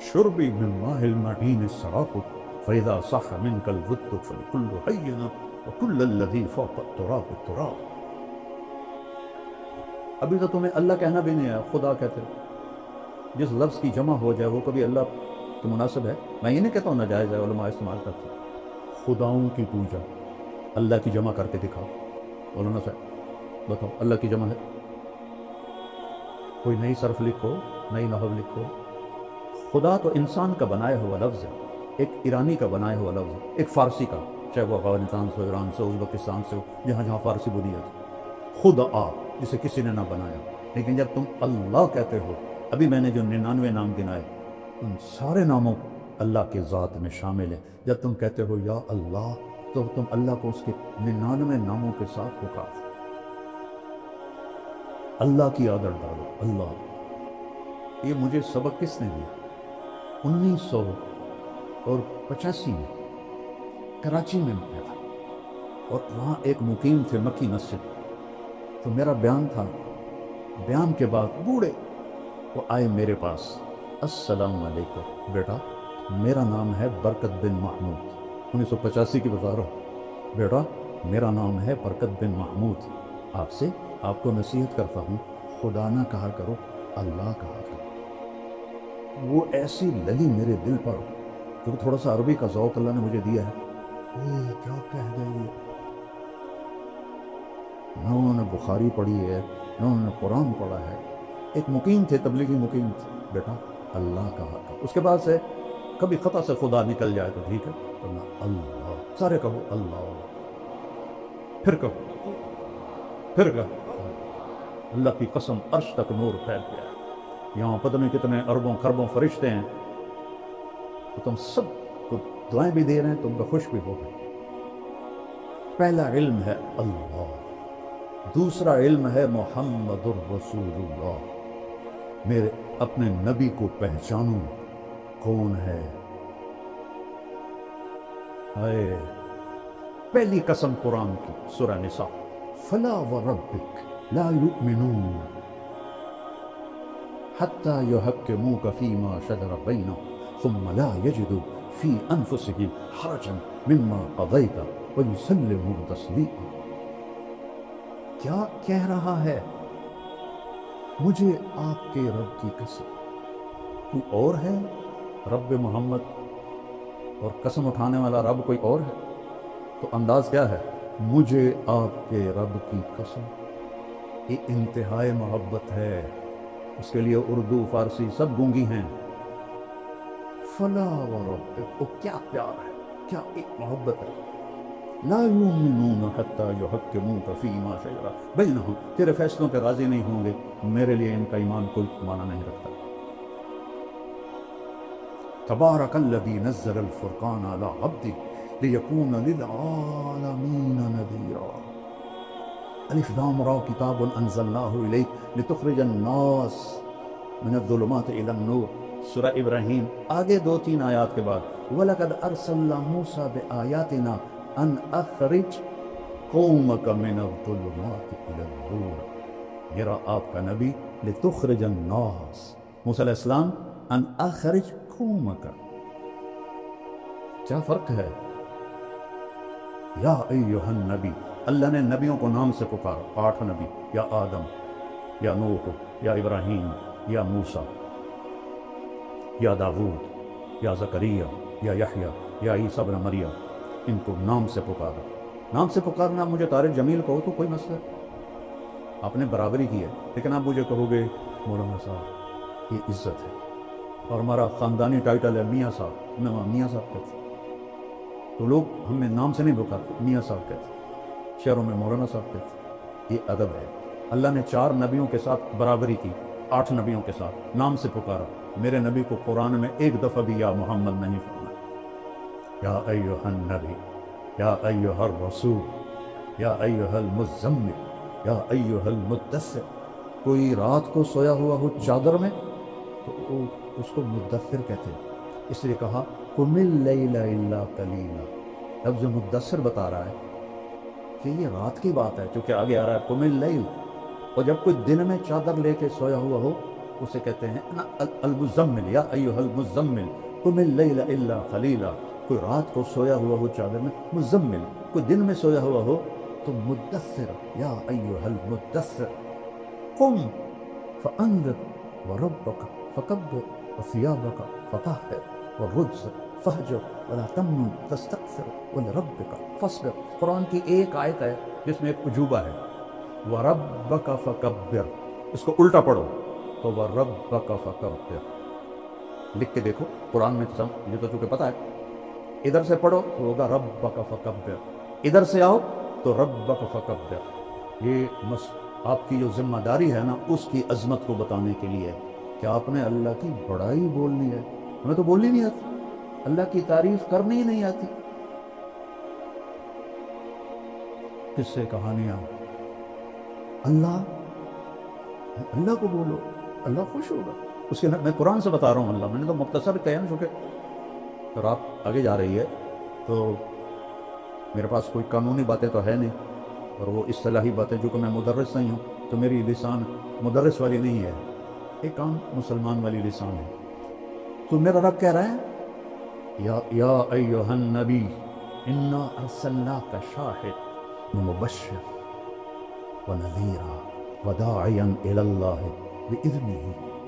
شربی من ماء المعین السراق، فاذا صح منک الود فالکل حین، وکل الذی فوق التراب التراب۔ ابھی تو تمہیں اللہ کہنا بھی نہیں ہے، خدا کہتے ہو۔ جس لفظ کی جمع ہو جائے وہ کبھی اللہ کے مناسب ہے؟ میں یہ نہیں کہتا ہوں ناجائز ہے، علماء استعمال کرتے ہیں۔ خداؤں کی پوجا، اللہ کی جمع کر کے دکھاؤ، مولانا صاحب بتاؤ اللہ کی جمع ہے؟ کوئی نئی صرف لکھو، نئی نحو لکھو۔ خدا تو انسان کا بنایا ہوا لفظ ہے، ایک ایرانی کا بنایا ہوا لفظ ہے، ایک فارسی کا، چاہے وہ افغانستان سے، ایران سے، ازبکستان سے ہو، جہاں جہاں فارسی بنیت ہے، خدا جسے کسی نے نہ بنایا۔ لیکن جب تم اللہ کہتے ہو، ابھی میں نے جو 99 نام گنائے، ان سارے ناموں اللہ کے ذات میں شامل ہے۔ جب تم کہتے ہو یا اللہ، تو تم اللہ کو اس کے 99 ناموں کے ساتھ پکارو۔ اللہ کی عادت ڈالو، اللہ۔ یہ مجھے سبق کس نے دیا؟ 1985 میں کراچی میں میں تھا، اور وہاں ایک مقیم تھے مکی مسجد، تو میرا بیان تھا۔ بیان کے بعد بوڑھے وہ آئے میرے پاس، السلام علیکم بیٹا، میرا نام ہے برکت بن محمود، 1985 کی بتا رہا ہوں، بیٹا میرا نام ہے برکت بن محمود، آپ کو نصیحت کرتا ہوں، خدا نہ کہا کرو، اللہ کہا کرو۔ وہ ایسی لگی میرے دل پر، کیونکہ تھوڑا سا عربی کا ذوق اللہ نے مجھے دیا ہے۔ یہ کیا کہہ گئے یہ؟ نہ انہوں نے بخاری پڑھی ہے، نہ انہوں نے قرآن پڑھا ہے۔ ایک مقیم تھے، تبلیغی مقیم تھے، بیٹا اللہ کہا کرو۔ اس کے بعد سے کبھی خطا سے خدا نکل جائے تو ٹھیک ہے، ورنہ اللہ، سارے کہو اللہ، پھر کہو اللہ کی قسم، عرش تک نور پھیل گیا ہے، یہاں پتہ نہیں کتنے اربوں خربوں فرشتے ہیں، تو تم سب کو دعائیں بھی دے رہے ہیں، تم کو خوش بھی ہو گئے۔ پہلا علم ہے اللہ، دوسرا علم ہے محمد الرسول اللہ، میرے اپنے نبی کو پہچانوں کون ہے۔ ہائے، پہلی قسم قرآن کی، سورہ نساء، فلا وربک لا یؤمنون حتی یحکموک فیما شجر بینہم ثم لا یجدوا فی انفسہم حرجا مما قضیت ویسلموا تسلیما۔ کیا کہہ رہا ہے؟ مجھے آپ کے رب کی قسم، کوئی اور ہے رب محمد، اور قسم اٹھانے والا رب کوئی اور ہے؟ تو انداز کیا ہے؟ مجھے آپ کے رب کی قسم۔ یہ انتہائی محبت ہے، اس کے لیے اردو فارسی سب گونگی ہیں۔ فلا وربک، وہ کیا پیار ہے، کیا ایک محبت ہے۔ لا یؤمنون حتی یحکموک فیما شجر بینہم، تیرے فیصلوں پہ راضی نہیں ہوں گے، میرے لیے ان کا ایمان کوئی معنی نہیں رکھتا۔ تبارک الذی نزل الفرقان علی عبدہ لیکون للعالمین نذیرا۔ الف لام را کتاب انزلناہ الیک لتخرج الناس من الظلمات الی النور، سورہ ابراہیم، آگے 2-3 آیات کے بعد، وَلَقَدْ أَرْسَلْنَا مُوسَىٰ بِآيَاتِنَا أَنْ أَخْرِجْ قَوْمَكَ مِنَ الظُّلُمَاتِ إِلَى النُّورِ، میرا آپ کا نبی لِتُخْرِجَ النَّاسَ، موسیٰ علیہ السلام، أَنْ أَخْرِجْ قَوْمَكَ، کیا فرق ہے؟ یا ایہا النبی، اللہ نے نبیوں کو نام سے پکارا، 8 نبی، یا آدم، یا نوح، یا ابراہیم، یا موسیٰ، یا داود، یا زکریا، یا یحییٰ، یا عیسیٰ ابن مریم، ان کو نام سے پکارا۔ نام سے پکارنا، مجھے طارق جمیل کہو تو کوئی مسئلہ ہے، آپ نے برابری کی ہے، لیکن آپ مجھے کہو گے مولانا صاحب یہ عزت ہے، اور ہمارا خاندانی ٹائٹل ہے میاں صاحب، میں وہاں میاں صاحب کہتے ہیں، تو لوگ ہمیں نام سے نہیں پکارتے، میاں صاحب کہتے ہیں، شہروں میں مولانا صاحب کہتے ہیں۔ یہ ادب ہے۔ اللہ نے 4 نبیوں کے ساتھ برابری کی، 8 نبیوں کے ساتھ نام سے پکارا۔ میرے نبی کو قرآن میں ایک دفعہ بھی یا محمد نہیں فرمایا۔ یا ایہا النبی، یا ایہا الرسول، یا ایہا المزمل، یا ایہا المدثر۔ کوئی رات کو سویا ہوا ہو چادر میں تو اس کو مدثر کہتے ہیں، اس لیے کہا قم اللیل الا قلیلا۔ لفظ مدثر بتا رہا ہے کہ یہ رات کی بات ہے، چونکہ آگے آ رہا ہے قم اللیل، اور جب کوئی دن میں چادر لے کے سویا ہوا ہو اسے کہتے ہیں المزمل، یا ایہا المزمل قم اللیل الا قلیلا۔ کوئی رات کو سویا ہوا ہو چادر میں مزمل، کوئی دن میں سویا ہوا ہو تو مدثر، یا ایہا المدثر قم فانذر وربک فکبر وثیابک فطہر والرجز فہجر ولا تمنن تستکثر ولربک فاصبر۔ قرآن کی ایک آیت ہے جس میں ایک عجوبہ ہے، وَرَبَّكَ فَكَبِّرْ، اس کو الٹا پڑھو تو وَرَبَّكَ فَكَبِّرْ، لکھ کے دیکھو قرآن میں یہ تو چونکہ پتہ ہے، ادھر سے پڑھو تو ہوگا ربک فکبر، ادھر سے آؤ تو ربک فکبر۔ یہ آپ کی جو ذمہ داری ہے نا، اس کی عظمت کو بتانے کے لیے کہ آپ نے اللہ کی بڑائی بولنی ہے۔ ہمیں تو بولنی نہیں آتی، اللہ کی تعریف کرنی ہی نہیں آتی۔ قصے کہانیاں، اللہ کو بولو، اللہ خوش ہوگا اس کے۔ میں قرآن سے بتا رہا ہوں، اللہ میں نے تو مختصر کہا نا، چونکہ اگر آپ آگے جا رہی ہے تو میرے پاس کوئی قانونی باتیں تو ہے نہیں، اور وہ اصطلاحی باتیں، جو کہ میں مدرس نہیں ہوں تو میری لسان مدرس والی نہیں ہے، ایک عام مسلمان والی لسان ہے۔ تو میرا رب کہہ رہا ہے یا ایھا النبی انا ارسلناک شاہد ومبشر ونذیرا وداعیا الی اللہ بإذنہ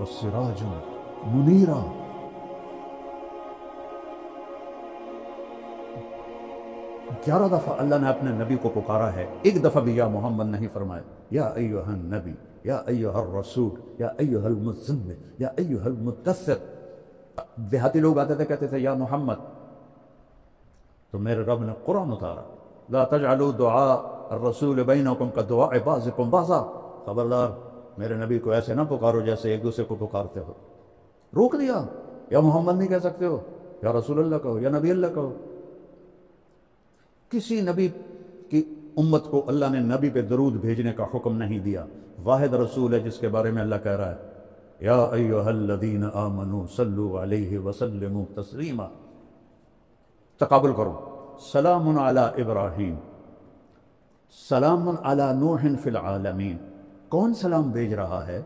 وسراجا منیرا۔ 11 دفعہ اللہ نے اپنے نبی کو پکارا ہے، ایک دفعہ بھی یا محمد نہیں فرمایا۔ یا ایھا النبی، یا ایھا الرسول، یا ایھا المزمل، یا ایھا المدثر۔ دیہاتی لوگ آتے تھے کہتے تھے یا محمد، تو میرے رب نے قرآن اتارا، لا تجعلوا دعاء الرسول بینکم کدعاء بعضکم بعضا، خبردار میرے نبی کو ایسے نہ پکارو جیسے ایک دوسرے کو پکارتے ہو۔ روک دیا، یا محمد نہیں کہہ سکتے ہو، یا رسول اللہ کہو، یا نبی اللہ کہو۔ کسی نبی کی امت کو اللہ نے نبی پہ درود بھیجنے کا حکم نہیں دیا، واحد رسول ہے جس کے بارے میں اللہ کہہ رہا ہے یا ایھا الذین آمنوا صلوا علیہ وسلموا تسلیما۔ تقابل کرو، سلام علی ابراہیم، سلام علی نوح فی العالمین۔ کون سلام بھیج رہا ہے؟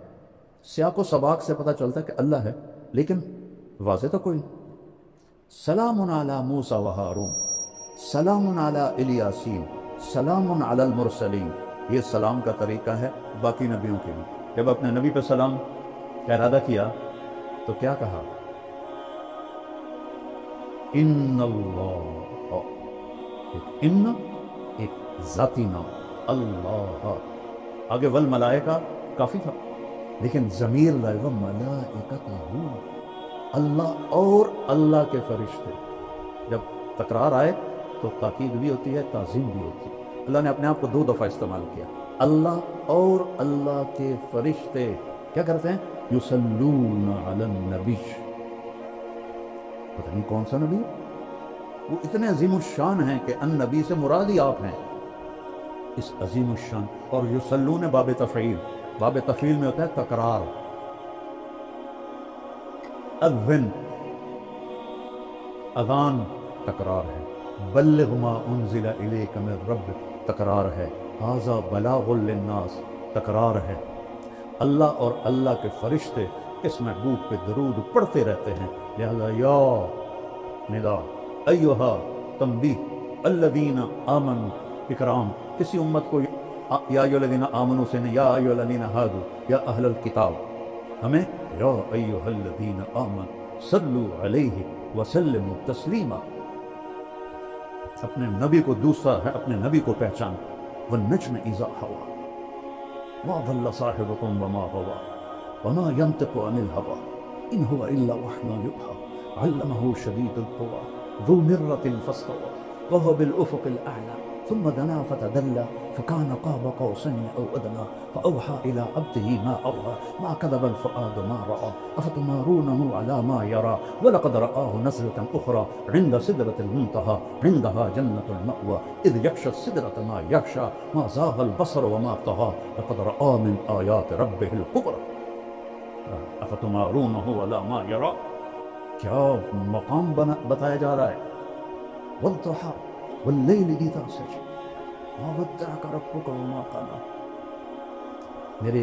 سیاق و سباق سے پتہ چلتا ہے کہ اللہ ہے، لیکن واضح تو کوئی نہیں۔ سلام علی موسیٰ و ہارون، سلام علی الیاسین، سلام علی المرسلین۔ یہ سلام کا طریقہ ہے باقی نبیوں کے لیے۔ جب اپنے نبی پہ سلام کا ارادہ کیا تو کیا کہا؟ ان اللہ، ایک ذاتی نام اللہ، آگے والملائکہ کافی تھا، لیکن ضمیر لائے وملائکتہ، اللہ اور اللہ کے فرشتے۔ جب تکرار آئے تو تاکید بھی ہوتی ہے، تعظیم بھی ہوتی ہے۔ اللہ نے اپنے آپ کو 2 دفعہ استعمال کیا، اللہ اور اللہ کے فرشتے کیا کرتے ہیں؟ یصلون علی النبی۔ پتہ نہیں کون سا نبی، وہ اتنے عظیم الشان ہیں کہ ان نبی سے مراد ہی آپ ہیں، اس عظیم الشان۔ اور یصلون باب تفعیل، باب تفعیل میں ہوتا ہے تکرار۔ اذن، اذان تکرار ہے، بلغ ما انزل الیک من ربک تکرار ہے، ھذا بلاغ للناس تکرار ہے۔ اللہ اور اللہ کے فرشتے اس محبوب پہ درود پڑھتے رہتے ہیں، لہذا یا ندا، ایھا تنبیہ، الذین آمنوا اکرام۔ کسی امت کو یا ایھا الذین آمنوا سے نہیں، یا ایھا الذین ھادوا، یا اہل الکتاب۔ ہمیں یا ایھا الذین آمنوا صلوا علیہ وسلموا تسلیما۔ اپنے نبی کو دوسرا ہے، اپنے نبی کو پہچان۔ والنجم اذا ھوا ما ضل صاحبكم وما غوى وما ينطق عن الهوى ان هو الا وحي يوحى علمه شديد القوى ذو مرة فاستوى وهو بالافق الاعلى ثم دنا فتدلى فكان قاب قوسين او ادنى فاوحى الى عبده ما اوحى ما كذب الفؤاد ما راى افتمارونه على ما يرى ولقد رآه نزلة اخرى عند سدرة المنتهى عندها جنة المأوى اذ يغشى السدرة ما يغشى ما زاغ البصر وما طغى لقد رآه من آيات ربه الكبرى افتمارونه على ما يرى۔ کیا مقام بتایا جا رہا ہے؟ والضحى واللیل اذا سجى ما ودعك ربك وما قلى۔ میرے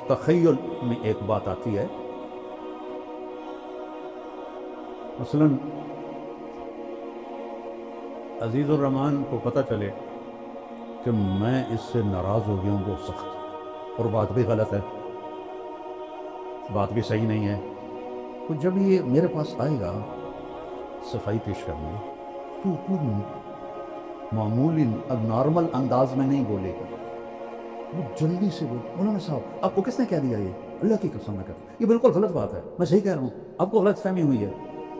تخیل میں ایک بات آتی ہے، مثلا عزیز الرحمان کو پتہ چلے کہ میں اس سے ناراض ہو گیا ہوں، وہ سخت، اور بات بھی غلط ہے، بات بھی صحیح نہیں ہے، تو جب یہ میرے پاس آئے گا صفائی پیش کرنے تو معمولی نارمل انداز میں نہیں بولے گا، وہ جلدی سے بول، مولانا صاحب آپ کو کس نے کہہ دیا یہ اللہ کی قسم میں کہتا ہوں یہ بالکل غلط بات ہے، میں صحیح کہہ رہا ہوں، آپ کو غلط فہمی ہوئی ہے،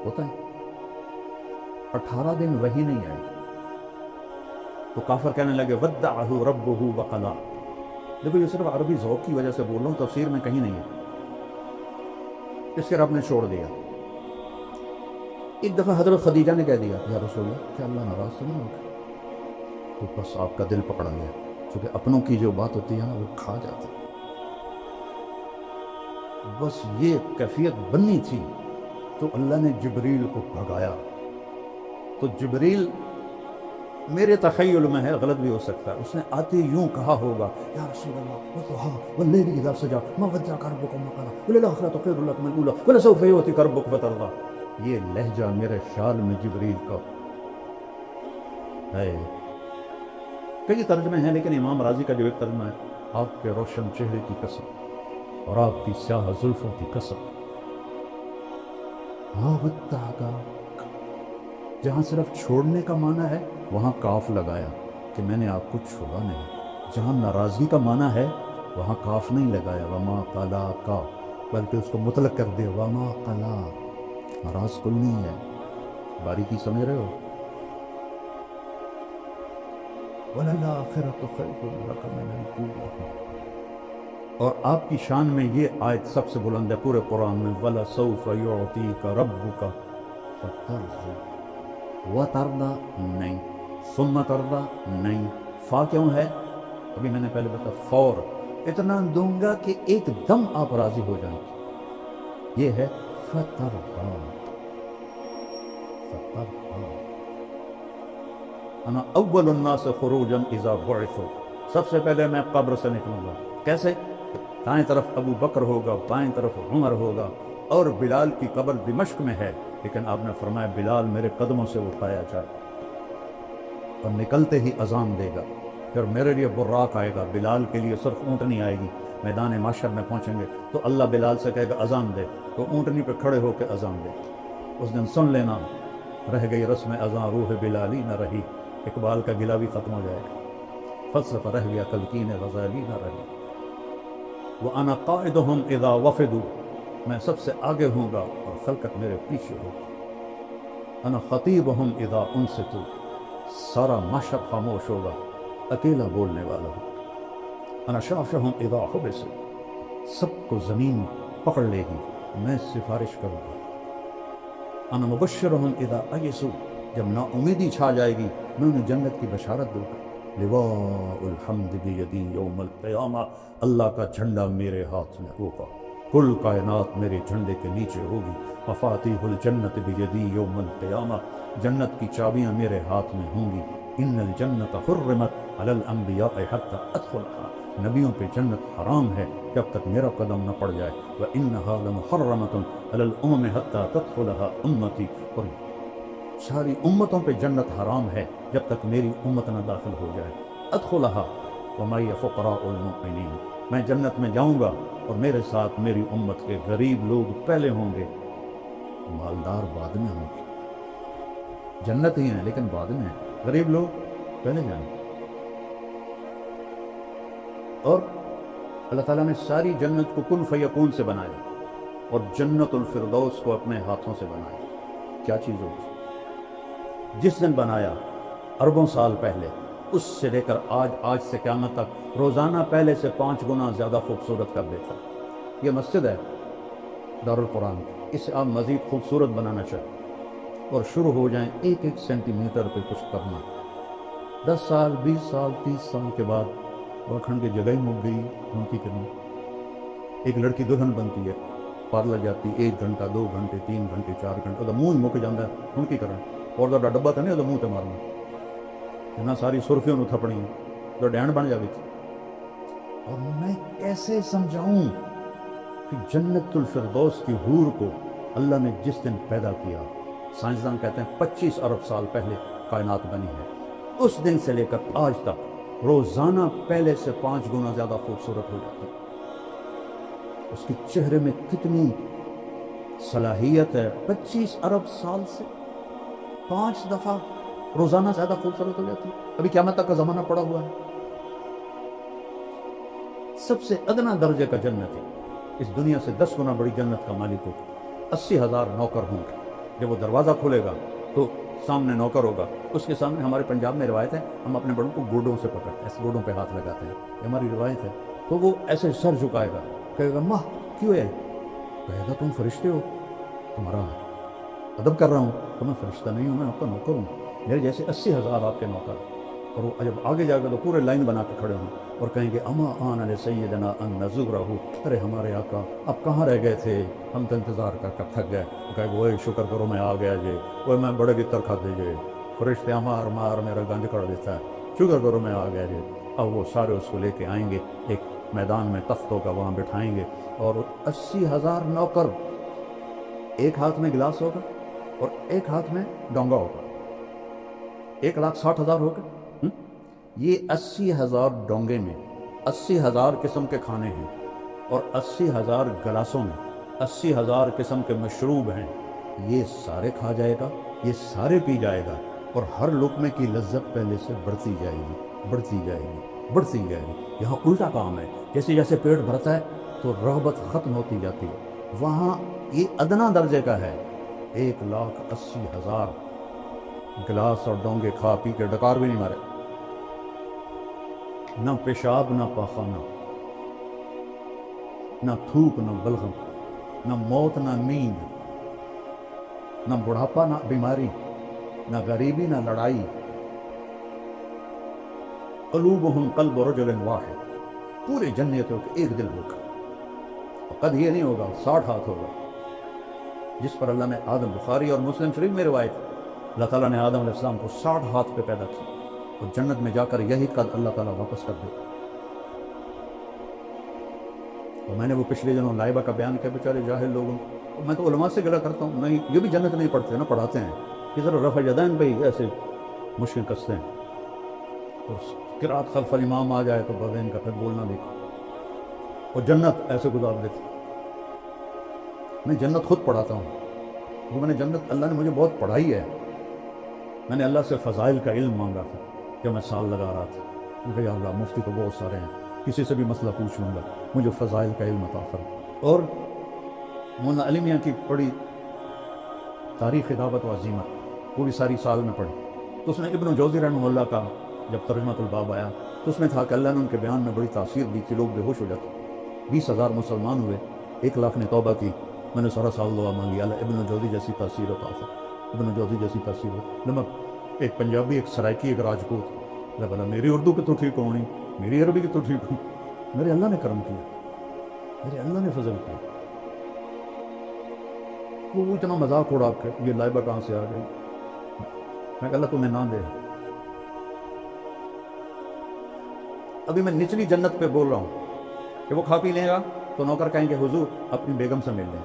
ہوتا ہے۔ 18 دن وہی نہیں آئی تو کافر کہنے لگے ودعہ ربہ وقلا۔ دیکھو یہ صرف عربی ذوق کی وجہ سے بول رہا ہوں، تفسیر میں کہیں نہیں ہے، اس کے رب نے چھوڑ دیا۔ ایک دفعہ حضرت خدیجہ نے کہہ دیا یا رسول اللہ کیا اللہ ناراض تو نہیں ہوگا؟ تو بس آپ کا دل پکڑا گیا، کیونکہ اپنوں کی جو بات ہوتی ہے نا وہ کھا جاتی ہے۔ بس یہ کیفیت بننی تھی تو اللہ نے جبریل کو بھگایا۔ تو جبریل میرے تخیل میں ہے، غلط بھی ہو سکتا ہے، اس نے آتے یوں کہا ہوگا یا رسول اللہ وضحیٰ واللیل اذا سجا ما ودعک ربک وما قلی وللآخرۃ خیر لک من الاولی ولسوف یعطیک ربک فترضی۔ یہ لہجہ میرے خیال میں جبریل کا ہے۔ کئی ترجمے ہیں لیکن امام راضی کا جو ایک ترجمہ ہے، آپ کے روشن چہرے کی قسم اور آپ کی سیاہ زلفوں کی قسم، ہاں ودعک، جہاں صرف چھوڑنے کا معنی ہے وہاں کاف لگایا کہ میں نے آپ کو چھوڑا نہیں۔ جہاں ناراضگی کا معنی ہے وہاں کاف نہیں لگایا وما قلا کا، بلکہ اس کو مطلق کر دیا وما قلا، ناراض کل نہیں ہے۔ باریکی سمجھ رہے ہو؟ وَلَلْآخِرَةُ خَيْرٌ لَكَ مِنَ الْأُولَىٰ، اور آپ کی شان میں یہ آیت سب سے بلند ہے پورے قرآن میں، وَلَسَوْفَ يُعْطِيكَ رَبُّكَ فَتَرْضَىٰ، وَتَرْضَىٰ نہیں، ثُمَّ تَرْضَىٰ نہیں، فا کیوں ہے؟ ابھی میں نے پہلے بتایا فور، اتنا دوں گا کہ ایک دم آپ راضی ہو جائیں گے، یہ ہے فَتَرْضَىٰ، فَتَرْضَىٰ۔ انا اول الناس خروجا اذا بعثوا، سب سے پہلے میں قبر سے نکلوں گا۔ کیسے؟ دائیں طرف ابو بکر ہوگا، بائیں طرف عمر ہوگا، اور بلال کی قبر دمشق میں ہے، لیکن آپ نے فرمایا بلال میرے قدموں سے اٹھایا جائے، اور نکلتے ہی اذان دے گا، پھر میرے لیے براق آئے گا، بلال کے لیے سرخ اونٹنی آئے گی، میدان محشر میں پہنچیں گے تو اللہ بلال سے کہے گا اذان دے، تو اونٹنی پہ کھڑے ہو کے اذان دے۔ اس دن سن لینا، رہ گئی رسم اذان روح بلالی نہ رہی، اقبال کا گلہ بھی ختم ہو جائے گا، فلسفہ رہ گیا تلقین غزالی نہ رہی۔ وَأَنَا قَائِدُهُمْ إِذَا وَفِدُوا، میں سب سے آگے ہوں گا اور خلقت میرے پیچھے ہوگی۔ أَنَا خَطِيبُهُمْ إِذَا أُنْصِتُوا، سارا معاشر خاموش ہوگا، اکیلا بولنے والا ہوگا۔ أَنَا شَافِعُهُمْ إِذَا حُبِسُوا، سب کو زمین پکڑ لے گی، میں سفارش کروں گا۔ أَنَا مُبَشِّرُهُمْ إِذَا أَيِسُوا، جب نا امیدی چھا جائے گی میں انہیں جنت کی بشارت دوں گا۔ لواء الحمد بیدی یوم القیامہ، اللہ کا جھنڈا میرے ہاتھ میں ہوگا، کل کائنات میرے جھنڈے کے نیچے ہوگی۔ مفاتیح الجنت بیدی یوم القیامہ، جنت کی چابیاں میرے ہاتھ میں ہوں گی۔ ان الجنت حرمت علی الانبیاء حتی ادخلها، نبیوں پہ جنت حرام ہے جب تک میرا قدم نہ پڑ جائے۔ وانها لمحرمۃ علی الامم حتی تدخلها امتی، اور ساری امتوں پہ جنت حرام ہے جب تک میری امت نہ داخل ہو جائے۔ ادخلها ومعی فقراء المؤمنین، میں جنت میں جاؤں گا اور میرے ساتھ میری امت کے غریب لوگ پہلے ہوں گے، مالدار بعد میں ہوں گے۔ جنت ہی ہیں لیکن بعد میں ہیں، غریب لوگ پہلے جائیں گے۔ اور اللہ تعالیٰ نے ساری جنت کو کن فیکون سے بنایا اور جنت الفردوس کو اپنے ہاتھوں سے بنایا۔ کیا چیز ہوتی؟ جس دن بنایا اربوں سال پہلے، اس سے لے کر آج سے قیامت تک روزانہ پہلے سے 5 گنا زیادہ خوبصورت کر دیتا۔ یہ مسجد ہے دارالقرآن کی، اسے آپ مزید خوبصورت بنانا چاہیے اور شروع ہو جائیں 1-1 سینٹی میٹر پہ کچھ کرنا۔ 10 سال 20 سال 30 سال کے بعد وکھنڈ کی جگہ ہی مک گئی، ان کی کرنی۔ ایک لڑکی دلہن بنتی ہے، پارلر جاتی 1 گھنٹہ 2 گھنٹے 3 گھنٹے 4 گھنٹے، تو منہ ہی مک جاتا ہے، ان کی کرن اور دا ڈبا تو نہیں تو منہ تے مارنا، نہ ساری سرخیوں نو تھپڑی تو ڈینڈ بن جائے۔ اور میں کیسے سمجھاؤں کہ جنت الفردوس کی حور کو اللہ نے جس دن پیدا کیا، سائنسدان کہتے ہیں 25 ارب سال پہلے کائنات بنی ہے، اس دن سے لے کر آج تک روزانہ پہلے سے 5 گنا زیادہ خوبصورت ہو جاتی ہے۔ اس کے چہرے میں کتنی صلاحیت ہے، 25 ارب سال سے 5 دفعہ روزانہ زیادہ خوبصورت ہو جاتی ہے۔ ابھی قیامت تک کا زمانہ پڑا ہوا ہے۔ سب سے ادنا درجے کا جنتی، اس دنیا سے 10 گنا بڑی جنت کا مالک ہوگا، 80,000 نوکر ہوں گے۔ جب وہ دروازہ کھلے گا تو سامنے نوکر ہوگا، اس کے سامنے ہمارے پنجاب میں روایت ہے ہم اپنے بڑوں کو گوڈوں سے پکڑتے ہیں، ایسے گوڈوں پہ ہاتھ لگاتے ہیں، یہ ہماری روایت ہے۔ تو وہ ایسے سر جھکائے گا، کہے گا ماں کیوں ہے؟ کہے گا تم فرشتے ہو، تمہارا ادب کر رہا ہوں، تو میں فرشتہ نہیں ہوں، میں آپ کا نوکر ہوں، میرے جیسے 80,000 آپ کے نوکر۔ اور وہ جب آگے جا گا تو پورے لائن بنا کے کھڑے ہوں اور کہیں گے اما آن علی سیدنا ان نزورہ، ارے ہمارے آقا آپ کہاں رہ گئے تھے، ہم تو انتظار کر کر تھک گئے۔ وہ کہے گا وہ شکر کرو میں آ گیا جی، وہ میں بڑے گتر کھا دیجیے، فرشتے مار مار میرا گنج کر دیتا ہے، شکر کرو میں آ گیا جی۔ اب وہ سارے اس کو لے کے آئیں گے، ایک میدان میں تختوں کا وہاں بٹھائیں گے، اور 80,000 نوکر، ایک ہاتھ میں گلاس ہوگا اور ایک ہاتھ میں ڈونگا ہوگا، 1,60,000 ہوگا۔ یہ 80,000 ڈونگے میں 80,000 قسم کے کھانے ہیں، اور 80,000 گلاسوں میں 80,000 قسم کے مشروب ہیں، یہ سارے کھا جائے گا، یہ سارے پی جائے گا، اور ہر لقمے کی لذت پہلے سے بڑھتی جائے گی، بڑھتی جائے گی، بڑھتی جائے گی۔ یہاں الٹا کام ہے، جیسے جیسے پیٹ بھرتا ہے تو رغبت ختم ہوتی جاتی ہے۔ وہاں یہ ادنا درجے کا ہے، 1,80,000 گلاس اور ڈونگے کھا پی کے ڈکار بھی نہیں مارے، نہ پیشاب نہ پاخانہ، نہ تھوک نہ بلغم، نہ موت نہ نیند، نہ بڑھاپا نہ بیماری، نہ غریبی نہ لڑائی۔ قلوبہم قلب رجل واحد، پورے جنتوں کے ایک دل ہوگا، اور قد یہ نہیں ہوگا 60 ہاتھ ہوگا، جس پر اللہ نے آدم، بخاری اور مسلم شریف میں روایت ہے، اللہ تعالیٰ نے آدم علیہ السلام کو 60 ہاتھ پہ پیدا کیا، اور جنت میں جا کر یہی قد اللہ تعالیٰ واپس کر دیتا۔ اور میں نے وہ پچھلے دنوں لائبہ کا بیان کیا، بیچارے جاہل لوگوں، میں تو علماء سے گلا کرتا ہوں، نہیں یہ بھی جنت نہیں پڑھتے نہ پڑھاتے ہیں، یہ ذرا رفع یدین پہ ہی ایسے مشکل کستے ہیں، اور قرات خلف الامام آ جائے تو بغین کا پھر بولنا دیکھو، اور جنت ایسے گزار دیتے۔ میں جنت خود پڑھاتا ہوں، وہ میں نے جنت، اللہ نے مجھے بہت پڑھائی ہے، میں نے اللہ سے فضائل کا علم مانگا تھا جب میں سال لگا رہا تھا، میں کہا یا اللہ مفتی تو بہت سارے ہیں، کسی سے بھی مسئلہ پوچھ لوں گا، مجھے فضائل کا علم عطا فرما۔ اور مولانا علی میاں کی پڑھی تاریخ دعوت و عزیمت، وہ بھی ساری سال میں پڑھی، تو اس نے ابن جوزی رحمہ اللہ کا جب ترجمۃ الباب آیا تو اس میں تھا کہ اللہ نے ان کے بیان میں بڑی تاثیر دی تھی، لوگ بے ہوش ہو جاتے، 20,000 مسلمان ہوئے، 1,00,000 نے توبہ کی، میں نے سارا سال دعا مانگی اللہ ابن جوزی جیسی تاثیر عطا فرما، ابن جوزی جیسی تاثیر ہو۔ نمک ایک پنجابی، ایک سرائکی، ایک راجپوت، اللہ بلا میری اردو کی تو ٹھیک ہونی، میری عربی کی تو ٹھیک ہوں، میرے اللہ نے کرم کیا، میرے اللہ نے فضل کیا۔ وہ اتنا مذاق اڑا کے یہ لائبہ کہاں سے آ گئی، میں کہ اللہ تمہیں نہ دے۔ ابھی میں نچلی جنت پہ بول رہا ہوں کہ وہ کھا پی لے گا تو نوکر کہیں گے حضور اپنی بیگم سے مل لیں،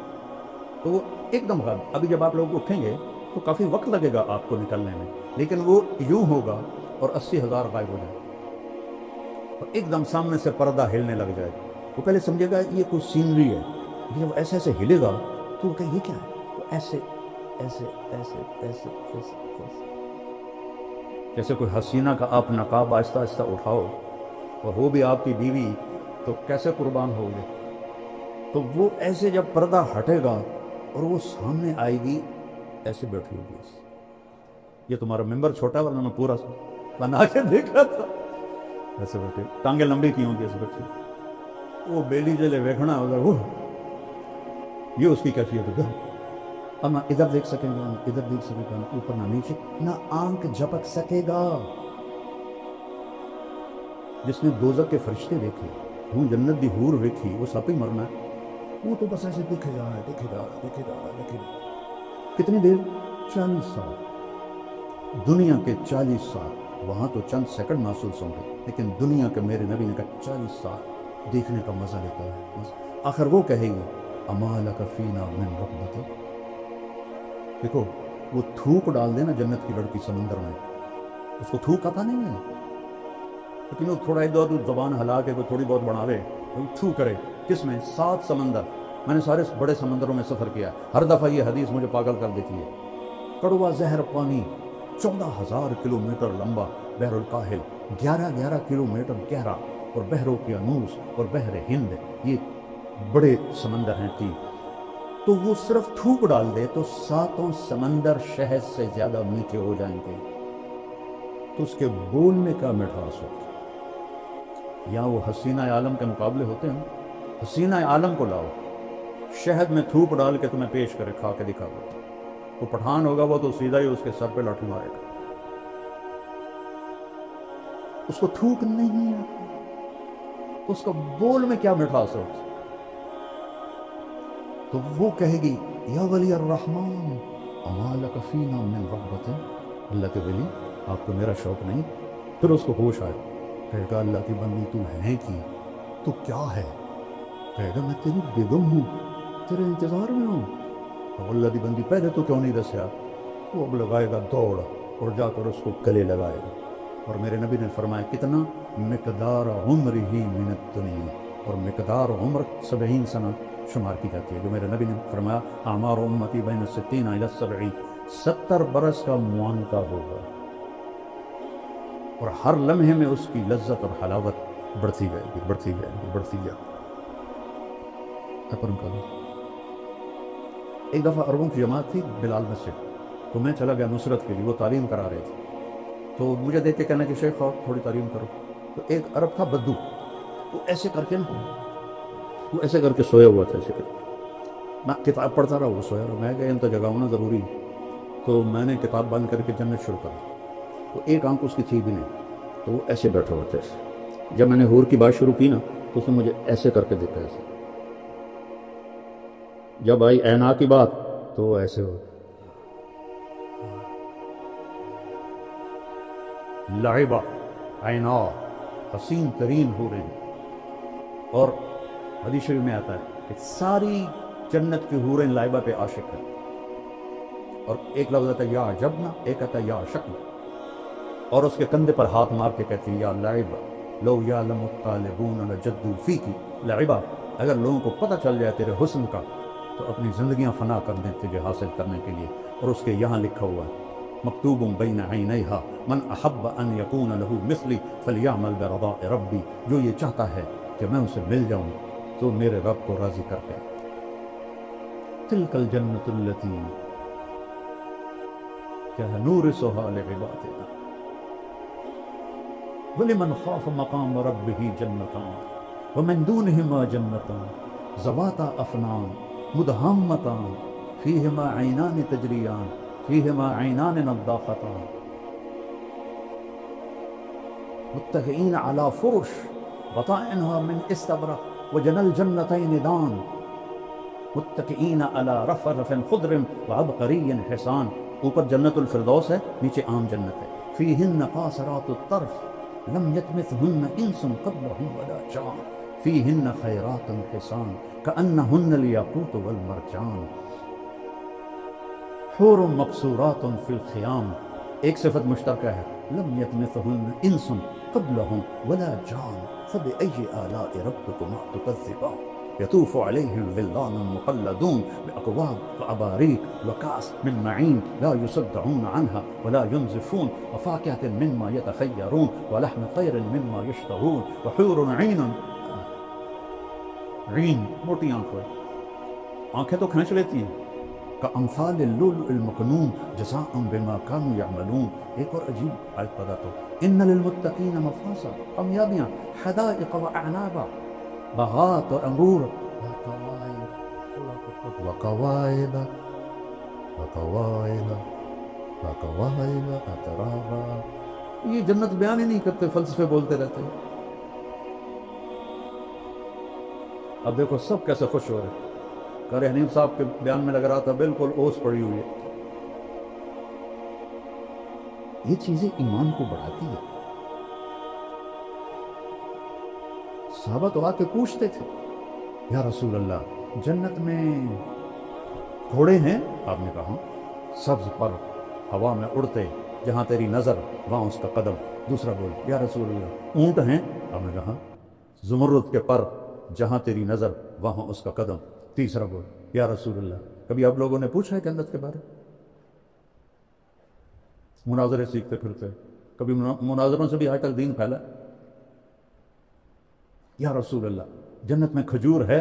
تو وہ ایک دم غائب۔ ابھی جب آپ لوگ اٹھیں گے تو کافی وقت لگے گا آپ کو نکلنے میں، لیکن وہ یوں ہوگا اور 80,000 غائب ہو جائے، اور ایک دم سامنے سے پردہ ہلنے لگ جائے گا۔ وہ پہلے سمجھے گا یہ کوئی سینری ہے، لیکن جب ایسے ایسے ہلے گا تو وہ کہے یہ کیا ہے، تو ایسے ایسے ایسے ایسے ایسے ایسے، جیسے کوئی حسینہ کا آپ نقاب آہستہ آہستہ اٹھاؤ اور وہ بھی آپ کی بیوی، تو کیسے قربان ہوگے۔ تو وہ ایسے جب پردہ ہٹے گا اور وہ سامنے آئے گی، ایسے بیٹھی ہوگی، یہ تمہارا ممبر چھوٹا ورنہ میں پورا بنا کے دیکھ رہا تھا، ایسے بیٹھے، ٹانگیں لمبی کی ہوں گی ایسے بیٹھے، وہ بیلی جلے ویکھنا ہوگا، وہ یہ اس کی کیفیت ہے۔ اب نہ ادھر دیکھ سکیں گا، نہ ادھر دیکھ سکے گا، نہ اوپر نہ نیچے، نہ آنکھ جھپک سکے گا۔ جس نے دوزخ کے فرشتے دیکھے، وہ جنت دی حور دیکھی، وہ سب ہی مرنا ہے، وہ تو بس ایسے دیکھے جا رہا ہے، دیکھے جا رہا ہے، دیکھے جا رہا ہے، دیکھے جا رہا ہے۔ کتنی دیر؟ 40 سال، دنیا کے 40 سال، وہاں تو چند سیکنڈ محسوس ہوں گے، لیکن دنیا کے میرے نبی نے کہا 40 سال دیکھنے کا مزہ لیتا ہے۔ آخر وہ کہے گی اما لک فینا من رغبت، دیکھو وہ تھوک ڈال دے نا جنت کی لڑکی سمندر میں، اس کو تھوک آتا نہیں ہے، لیکن وہ تھوڑا ادھر ادھر زبان ہلا کے کوئی تھوڑی بہت بڑھاوے، وہ تھو کرے، کس میں؟ 7 سمندر، میں نے سارے بڑے سمندروں میں سفر کیا، ہر دفعہ یہ حدیث مجھے پاگل کر دیتی ہے۔ کڑوا زہر پانی 14,000 کلومیٹر لمبا بحر الکاہل، 11 کلومیٹر گہرا، اور بحر اوقیانوس اور بحر ہند، یہ بڑے سمندر ہیں 3، تو وہ صرف تھوک ڈال دے تو 7 سمندر شہد سے زیادہ میٹھے ہو جائیں گے، تو اس کے بولنے کا مٹھاس ہوتا ہے۔ یا وہ حسینہ عالم کے مقابلے ہوتے ہیں، حسینہ عالم کو لاؤ، شہد میں تھوک ڈال کے تمہیں پیش کرے، کھا کے دکھا دو، وہ پٹھان ہوگا وہ تو سیدھا ہی اس کے سر پہ لاٹھی مارے گا، اس کو تھوک نہیں آتا، تو اس کا بول میں کیا مٹھاس ہوتا، تو وہ کہے گی یا ولی الرحمن اما لک فینا من رغبت، اللہ کے ولی آپ کو میرا شوق نہیں؟ پھر اس کو ہوش آئے، کہے گا اللہ کی بندی تو ہے کی، تو کیا ہے؟ کہے گا میں تیری بیگم ہوں، تیرے انتظار میں ہوں۔ اور اللہ کی بندی پہلے تو کیوں نہیں دسیا؟ وہ اب لگائے گا دوڑ اور جا کر اس کو گلے لگائے گا، اور میرے نبی نے فرمایا کتنا؟ مقدار عمر ہی من الدنیا، اور مقدار عمر 70 سنہ شمار کی جاتی ہے، جو میرے نبی نے فرمایا اعمار امتی بین 60 الی 70، 70 برس کا معانقہ ہوگا، اور ہر لمحے میں اس کی لذت اور حلاوت بڑھتی جائے گی، بڑھتی جائے گی، بڑھتی جائے گی۔ ایک دفعہ عربوں کی جماعت تھی بلال مسجد، تو میں چلا گیا نصرت کے لیے، وہ تعلیم کرا رہے تھے، تو مجھے دیکھ کے کہنا کہ شیخ آپ تھوڑی تعلیم کرو، تو ایک عرب تھا بدو، وہ ایسے کر کے نا، وہ ایسے کر کے سویا ہوا تھا، ایسے کر کے میں کتاب پڑھتا رہا، وہ سویا رہا، میں کہ ان تو جگہ ہونا ضروری، تو میں نے کتاب بند کر کے جنت شروع کر، تو ایک آنکھ اس کی تھی بھی نہیں، تو وہ ایسے بیٹھا ہوا تھا ایسے۔ جب میں نے حور کی بات شروع کی نا تو اس نے مجھے ایسے کر کے دیکھا، ایسے۔ جب آئی اینا کی بات تو ایسے ہو، لعبہ عینا، حسین ترین حوریں، اور حدیث شریف میں آتا ہے کہ ساری جنت کی حوریں لعبہ پہ عاشق ہیں، اور ایک لفظ آتا ہے یا عجبنا، ایک آتا ہے یا عشقنا، اور اس کے کندھے پر ہاتھ مار کے کہتی ہے یا لعبہ لو یعلم الطالبون لجدوا فیکی لعبہ، اگر لوگوں کو پتہ چل جائے تیرے حسن کا تو اپنی زندگیاں فنا کر دیں تجھے حاصل کرنے کے لیے۔ اور اس کے یہاں لکھا ہوا ہے مکتوب بین عینیہا من احب ان یکون لہ مثلی فلیعمل برضاء ربی، جو یہ چاہتا ہے کہ میں اسے مل جاؤں تو میرے رب کو راضی کر کے۔ تلک الجنت التی کیا ہے نورثھا لعبادنا ولمن خاف مقام ربہ جنتان ومن دونہما جنتان ذواتا افنان مدہامتان فیہما عینان تجریان فیہما عینان نضاختان متکئین علی فرش بطائنها من استبرق وجنى الجنتین دان متکئین علی رفرف خضر وعبقری حسان، اوپر جنت الفردوس ہے، نیچے عام جنت ہے، فیہن قاصرات الطرف لم یطمثہن انس قبلہم ولا جان فیہن خیرات حسان کأنہن الیاقوت والمرجان حور مقصورات فی الخیام، ایک صفت مشترکہ ہے، لم یطمثہن انس قبلہم ولا جان فبأی آلاء ربکما تکذبان یطوف علیہم ولدان مخلدون بأکواب وأباریق وکأس من معین لا یصدعون عنها ولا ينزفون وفاکہۃ مما یتخیرون ولحم طیر مما یشتہون وحور عین، عین موٹی آنکھیں، آنکھیں تو کھینچ لیتی ہیں، کامثال اللؤلؤ المکنون جزاء بما كانوا يعملون۔ ایک اور عجیب آیت پڑھا تو ان للمتقین مفازا، کامیابیاں، حدائق واعنابا، باغات اور انگور، وکوائب اترابا، یہ جنت بیان ہی نہیں کرتے، فلسفے بولتے رہتے ہیں۔ اب دیکھو سب کیسے خوش ہو رہے، قاری حنیف صاحب کے بیان میں لگ رہا تھا بالکل اوس پڑی ہوئی ہے۔ یہ چیزیں ایمان کو بڑھاتی ہے۔ صحابہ تو آ کے پوچھتے تھے یا رسول اللہ جنت میں گھوڑے ہیں؟ آپ نے کہا سبز پر ہوا میں اڑتے، جہاں تیری نظر وہاں اس کا قدم۔ دوسرا بول یا رسول اللہ اونٹ ہیں؟ آپ نے کہا زمرد کے پر، جہاں تیری نظر وہاں اس کا قدم۔ تیسرا بول یا رسول اللہ کبھی آپ لوگوں نے پوچھا ہے جنت کے بارے؟ مناظرے سیکھتے پھرتے، کبھی مناظروں سے بھی آج تک دین پھیلا۔ یا رسول اللہ جنت میں کھجور ہے؟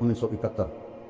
1971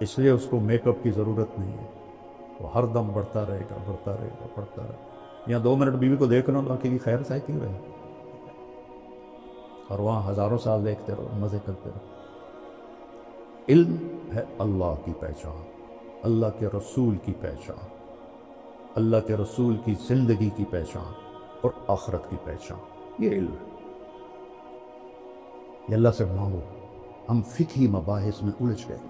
اس لیے اس کو میک اپ کی ضرورت نہیں ہے، وہ ہر دم بڑھتا رہے گا، بڑھتا رہے گا، بڑھتا رہے گا۔ یہاں 2 منٹ بیوی کو دیکھ لو تو کی خیر سائے کیوں ہے، اور وہاں ہزاروں سال دیکھتے رہو، مزے کرتے رہو۔ علم ہے اللہ کی پہچان، اللہ کے رسول کی پہچان، اللہ کے رسول کی زندگی کی پہچان اور آخرت کی پہچان، یہ علم ہے۔ یہ اللہ سے مانگو۔ ہم فقہی مباحث میں الجھ گئے۔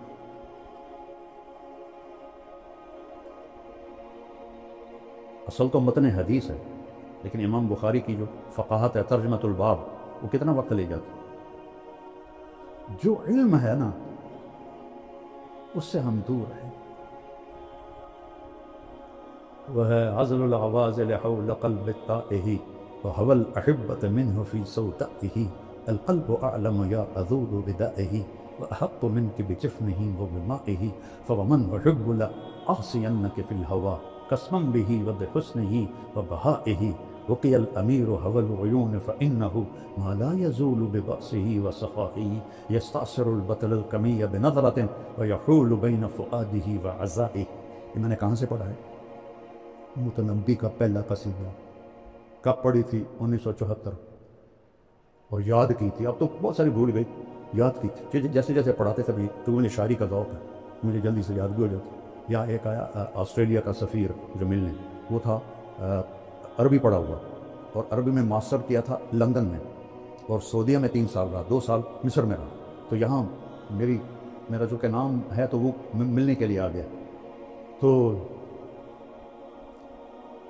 اصل تو متن حدیث ہے، لیکن امام بخاری کی جو فقاہت ہے، ترجمۃ الباب، وہ کتنا وقت لے جاتا ہے؟ جو علم ہے نا اس سے ہم دور ہیں۔ وہ ہے عزل العوازل حول قلب التائه وهو الأحبة منه في سودائه القلب أعلم يا أذول بدائه وأحق منك بجفنه وبمائه فومن أحب لأعصينك في الهوى قسما به وبحسنه وبهائه وقي الأمير هوى العيون فإنه ما لا يزول ببأسه وصفائه يستعصر البطل الكمي بنظرة ويحول بين فؤاده وعزائه۔ یہ میں نے کہاں سے پڑھا ہے؟ متنبی کا پہلا قصیدہ، کب پڑھی تھی؟ 1974، اور یاد کی تھی، اب تو بہت ساری بھول گئی، یاد کی تھی جیسے جیسے پڑھاتے تھے۔ تو مجھے شاعری کا ذوق ہے، مجھے جلدی سے یاد بھی ہو جاتی۔ یا ایک آیا آسٹریلیا کا سفیر جو ملنے، وہ تھا عربی پڑھا ہوا، اور عربی میں ماسٹر کیا تھا لندن میں، اور سعودیہ میں 3 سال رہا، 2 سال مصر میں رہا۔ تو یہاں میرا جو کہ نام ہے تو وہ ملنے کے لیے آ گیا، تو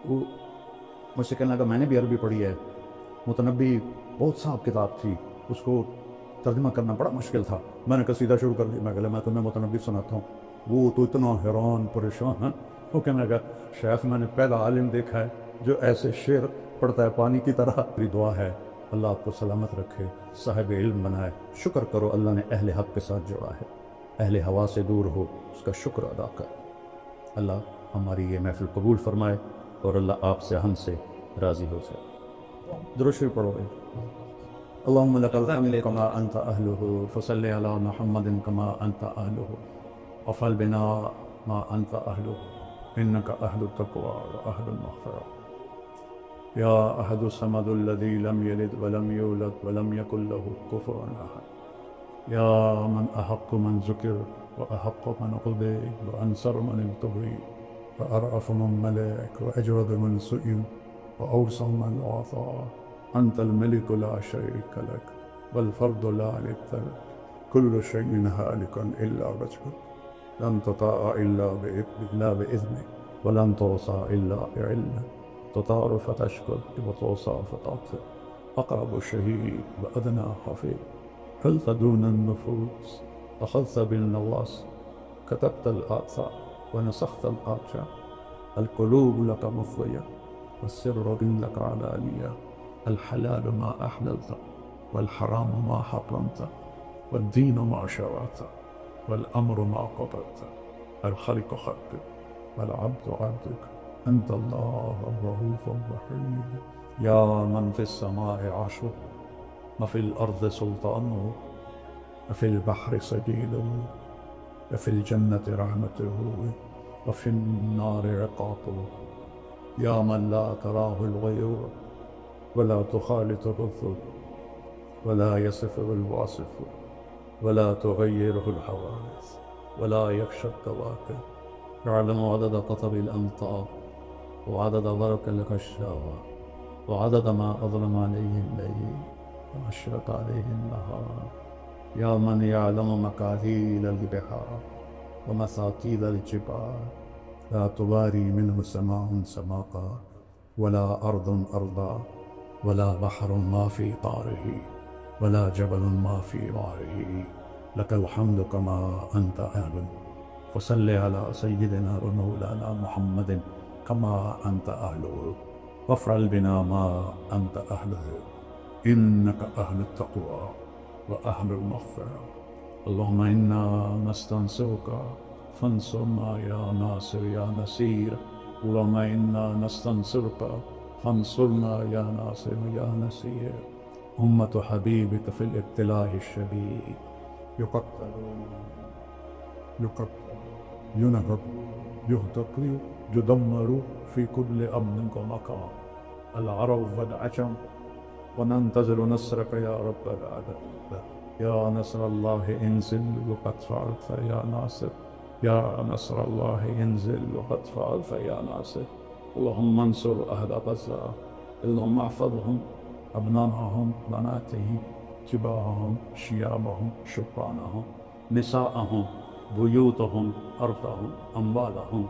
وہ مجھ سے کہنے لگا میں نے بھی عربی پڑھی ہے، متنبی بہت صاحب کتاب تھی، اس کو ترجمہ کرنا بڑا مشکل تھا۔ میں نے قصیدہ شروع کر دیا، میں تمہیں متنبی سناتا ہوں۔ وہ تو اتنا حیران پریشان ہے، وہ کہنے لگا شیخ میں نے پہلا عالم دیکھا ہے جو ایسے شعر پڑھتا ہے پانی کی طرح۔ میری دعا ہے اللہ آپ کو سلامت رکھے، صاحب علم بنائے۔ شکر کرو اللہ نے اہل حق کے ساتھ جوڑا ہے، اہل ہوا سے دور ہو، اس کا شکر ادا کر۔ اللہ ہماری یہ محفل قبول فرمائے اور اللہ آپ سے ہم سے راضی ہو جائے۔ درود شریف پڑھو گے۔ اللهم لك الحمد كما أنت أهله فصل على محمد كما أنت أهله وفعل بنا ما أنت أهله إنك أهل التقوى وأهل المغفرة يا أحد الصمد الذي لم يلد ولم يولد ولم يكن له كفوا أحد يا من أحق من ذكر وأحق من عبد وأنصر من ابتغي وأرأف من ملك وأجود من سئل وأوسع من أعطى أنت الملك لا شريك لك والفرد لا نت لك كل شيء هالك إلا وجهك لن تطاع إلا بإذنك ولن توصى إلا بعلمك تطار فتشكر وتوصى فتعطر أقرب شهيد وأدنى خفي حلت دون النفوس أخذت بالنواصي كتبت الآثار ونسخت الآرجاء القلوب لك مفضية والسر لك علانية الحلال ما أحللت والحرام ما حرمت والدين ما شرعت والأمر ما قضيت الخلق خلقك والعبد عبدك أنت الله الرؤوف الرحيم يا من في السماء عرشه وفي الأرض سلطانه وفي البحر سبيله وفي الجنة رحمته وفي النار عقابه يا من لا تراه الغيور ولا تخالطه الظلم ولا يصفه الواصف ولا تغيره الحوادث ولا يخشى الكواكب يعلم عدد قطب الأمطار وعدد برق الغشاوة وعدد ما أظلم عليه الليل وأشرق عليه النهار يا من يعلم مكاهيل البحار ومساكيل الجبال لا تواري منه سماء سماء ولا أرض أرضا ولا بحر ما في طاره ولا جبل ما في وعره لك الحمد كما أنت أهل فصل على سيدنا ومولانا محمد كما أنت أهله وافعل بنا ما أنت أهله إنك أهل التقوى وأهل المغفرة اللهم إنا نستنصرك فانصرنا يا ناصر يا نصير اللهم إنا نستنصرك فانصرنا يا ناصر يا نصير أمة حبيبك في الابتلاء الشديد يقتلون ينهب يهتك يدمر في كل أمن ومكان العرب والعجم وننتظر نصرك يا رب العالمين. يا نصر الله انزل وقد فعلت يا ناصر، يا نصر الله انزل وقد فعلت يا ناصر. اللهم انصر أهل غزة، اللهم احفظهم، أبنائهم، بناتهم، جباههم، شيابهم، شبانهم، نساءهم، بيوتهم، أرضهم، أموالهم.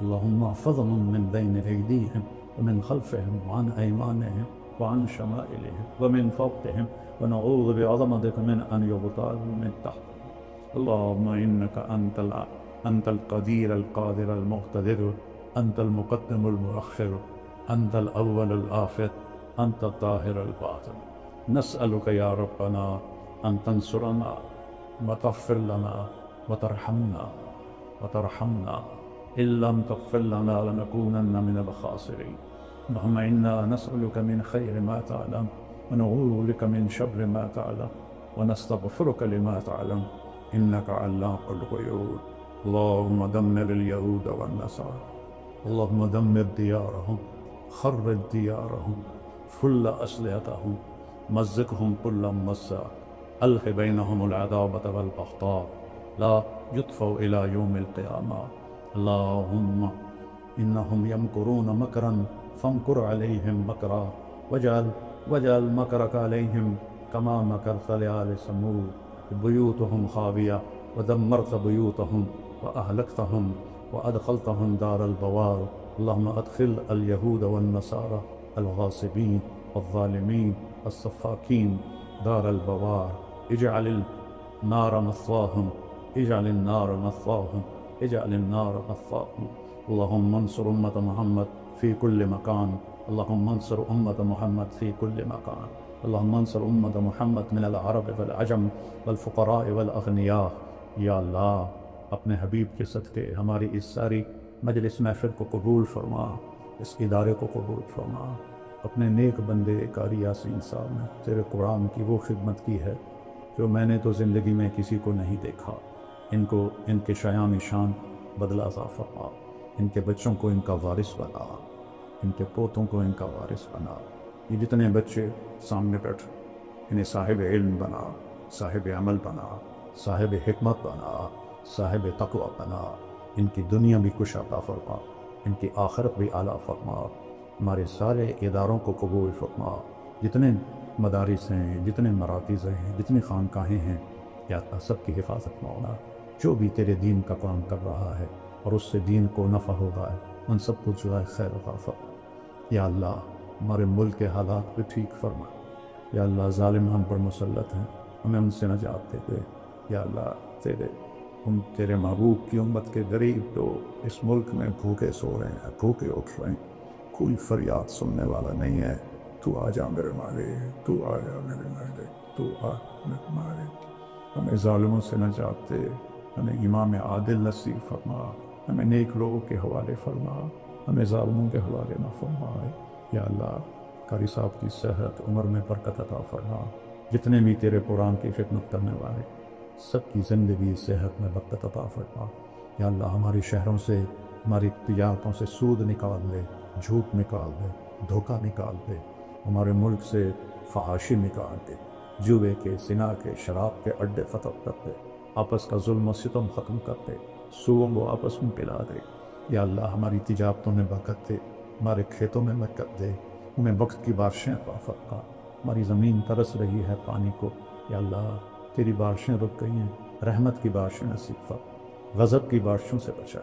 اللهم احفظهم من بين أيديهم ومن خلفهم وعن أيمانهم وعن شمائلهم ومن فوقهم، ونعوذ بعظمتك من أن يغتالوا من تحتهم. اللهم إنك أنت القدير القادر المقتدر، أنت المقدم المؤخر، أنت الأول الآخر، أنت الظاهر الباطن. نسألك يا ربنا أن تنصرنا وتغفر لنا وترحمنا. إن لم تغفر لنا لنكونن من الخاسرين. اللهم إنا نسألك من خير ما تعلم ونعوذ بك من شر ما تعلم ونستغفرك لما تعلم إنك علام الغيوب. اللهم دمر اليهود والنصارى، اللهم دمر ديارهم، خرب ديارهم، فل أسلحتهم، مزقهم كل ممزق، ألق بينهم العداوة والبغضاء، لا يطفوا إلى يوم القيامة. اللهم إنهم يمكرون مكرا فامكر عليهم مكرا، واجعل مكرك عليهم كما مكرت لآل ثمود. بيوتهم خاوية ودمرت بيوتهم وأهلكتهم وأدخلتهم دار البوار. اللهم أدخل اليهود والنصارى الغاصبين الظالمين السفاكين دار البوار. اجعل النار مثواهم، اجعل النار مثواهم، اجعل النار مثواهم. اللهم انصر أمة محمد في كل مكان، اللهم انصر أمة محمد في كل مكان. اللهم انصر أمة محمد من العرب والعجم والفقراء والأغنياء. یا اللہ اپنے حبیب کے صدقے ہماری اس ساری مجلس محفل کو قبول فرما، اس ادارے کو قبول فرما. اپنے نیک بندے قاری یاسین صاحب نے تیرے قرآن کی وہ خدمت کی ہے جو میں نے تو زندگی میں کسی کو نہیں دیکھا. ان کے شایان شان بدلہ عطا فرما، ان کے بچوں کو ان کا وارث بنا، ان کے پوتوں کو ان کا وارث بنا. یہ جتنے بچے سامنے بیٹھے انہیں صاحب علم بنا، صاحب عمل بنا، صاحب حکمت بنا، صاحب تقوی بنا. ان کی دنیا بھی کچھ عطا فرما، ان کی آخرت بھی اعلیٰ فرما. ہمارے سارے اداروں کو قبول فرما. جتنے مدارس ہیں، جتنے مراکز ہیں، جتنی خانقاہیں ہیں، یا اللہ سب کی حفاظت مولا. جو بھی تیرے دین کا کام کر رہا ہے اور اس سے دین کو نفع ہو رہا ہے، ان سب کو جو ہے خیر عطا فرما. یا اللہ ہمارے ملک کے حالات بھی ٹھیک فرما. یا اللہ ظالم ہم پر مسلط ہیں، ہمیں ان سے نجات دے دے. یا اللہ تیرے محبوب کی امت کے غریب تو اس ملک میں بھوکے سو رہے ہیں، بھوکے اٹھ رہے ہیں، کوئی فریاد سننے والا نہیں ہے. تو آ جا میرے مالک، تو آ جا میرے مالک، تو آ میرے مالک. ہمیں ظالموں سے نجات دے، ہمیں امام عادل نصیب فرما، ہمیں نیک لوگوں کے حوالے فرما، ہمیں ظالموں کے حوالے نہ فرمائے. یا اللہ قاری صاحب کی صحت عمر میں برکت عطا فرما. جتنے بھی تیرے قرآن کی خدمت کرنے والے سب کی زندگی صحت میں برکت عطا فرما. یا اللہ ہماری شہروں سے، ہماری تجارتوں سے سود نکال دے، جھوٹ نکال دے، دھوکہ نکال دے. ہمارے ملک سے فحاشی نکال دے، جوے کے، زنا کے، شراب کے اڈے ختم کر دے. آپس کا ظلم و ستم ختم کر دے، سوگوں کو آپس میں پلا دے. یا اللہ ہماری تجارتوں میں برکت دے، ہمارے کھیتوں میں برکت دے، ہمیں وقت کی بارشیں عطا فرما. ہماری زمین ترس رہی ہے پانی کو. یا اللہ تیری بارشیں رک گئی ہیں، رحمت کی بارشیں نصیب فرما. غضب کی بارشوں سے بچا.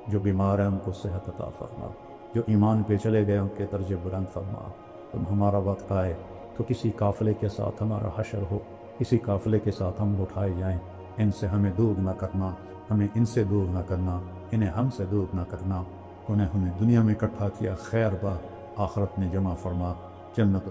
جو بیمار ہیں ان کو صحت عطا فرما، جو ایمان پہ چلے گئے ان کے درجے بلند فرما. تم ہمارا وقت آئے تو کسی قافلے کے ساتھ ہمارا حشر ہو، کسی قافلے کے ساتھ ہم اٹھائے جائیں. ان سے ہمیں دور نہ کرنا، ہمیں ان سے دور نہ کرنا، انہیں ہم سے دور نہ کرنا. انہیں ہمیں دنیا میں اکٹھا کیا، خیر با آخرت میں جمع فرما. جنت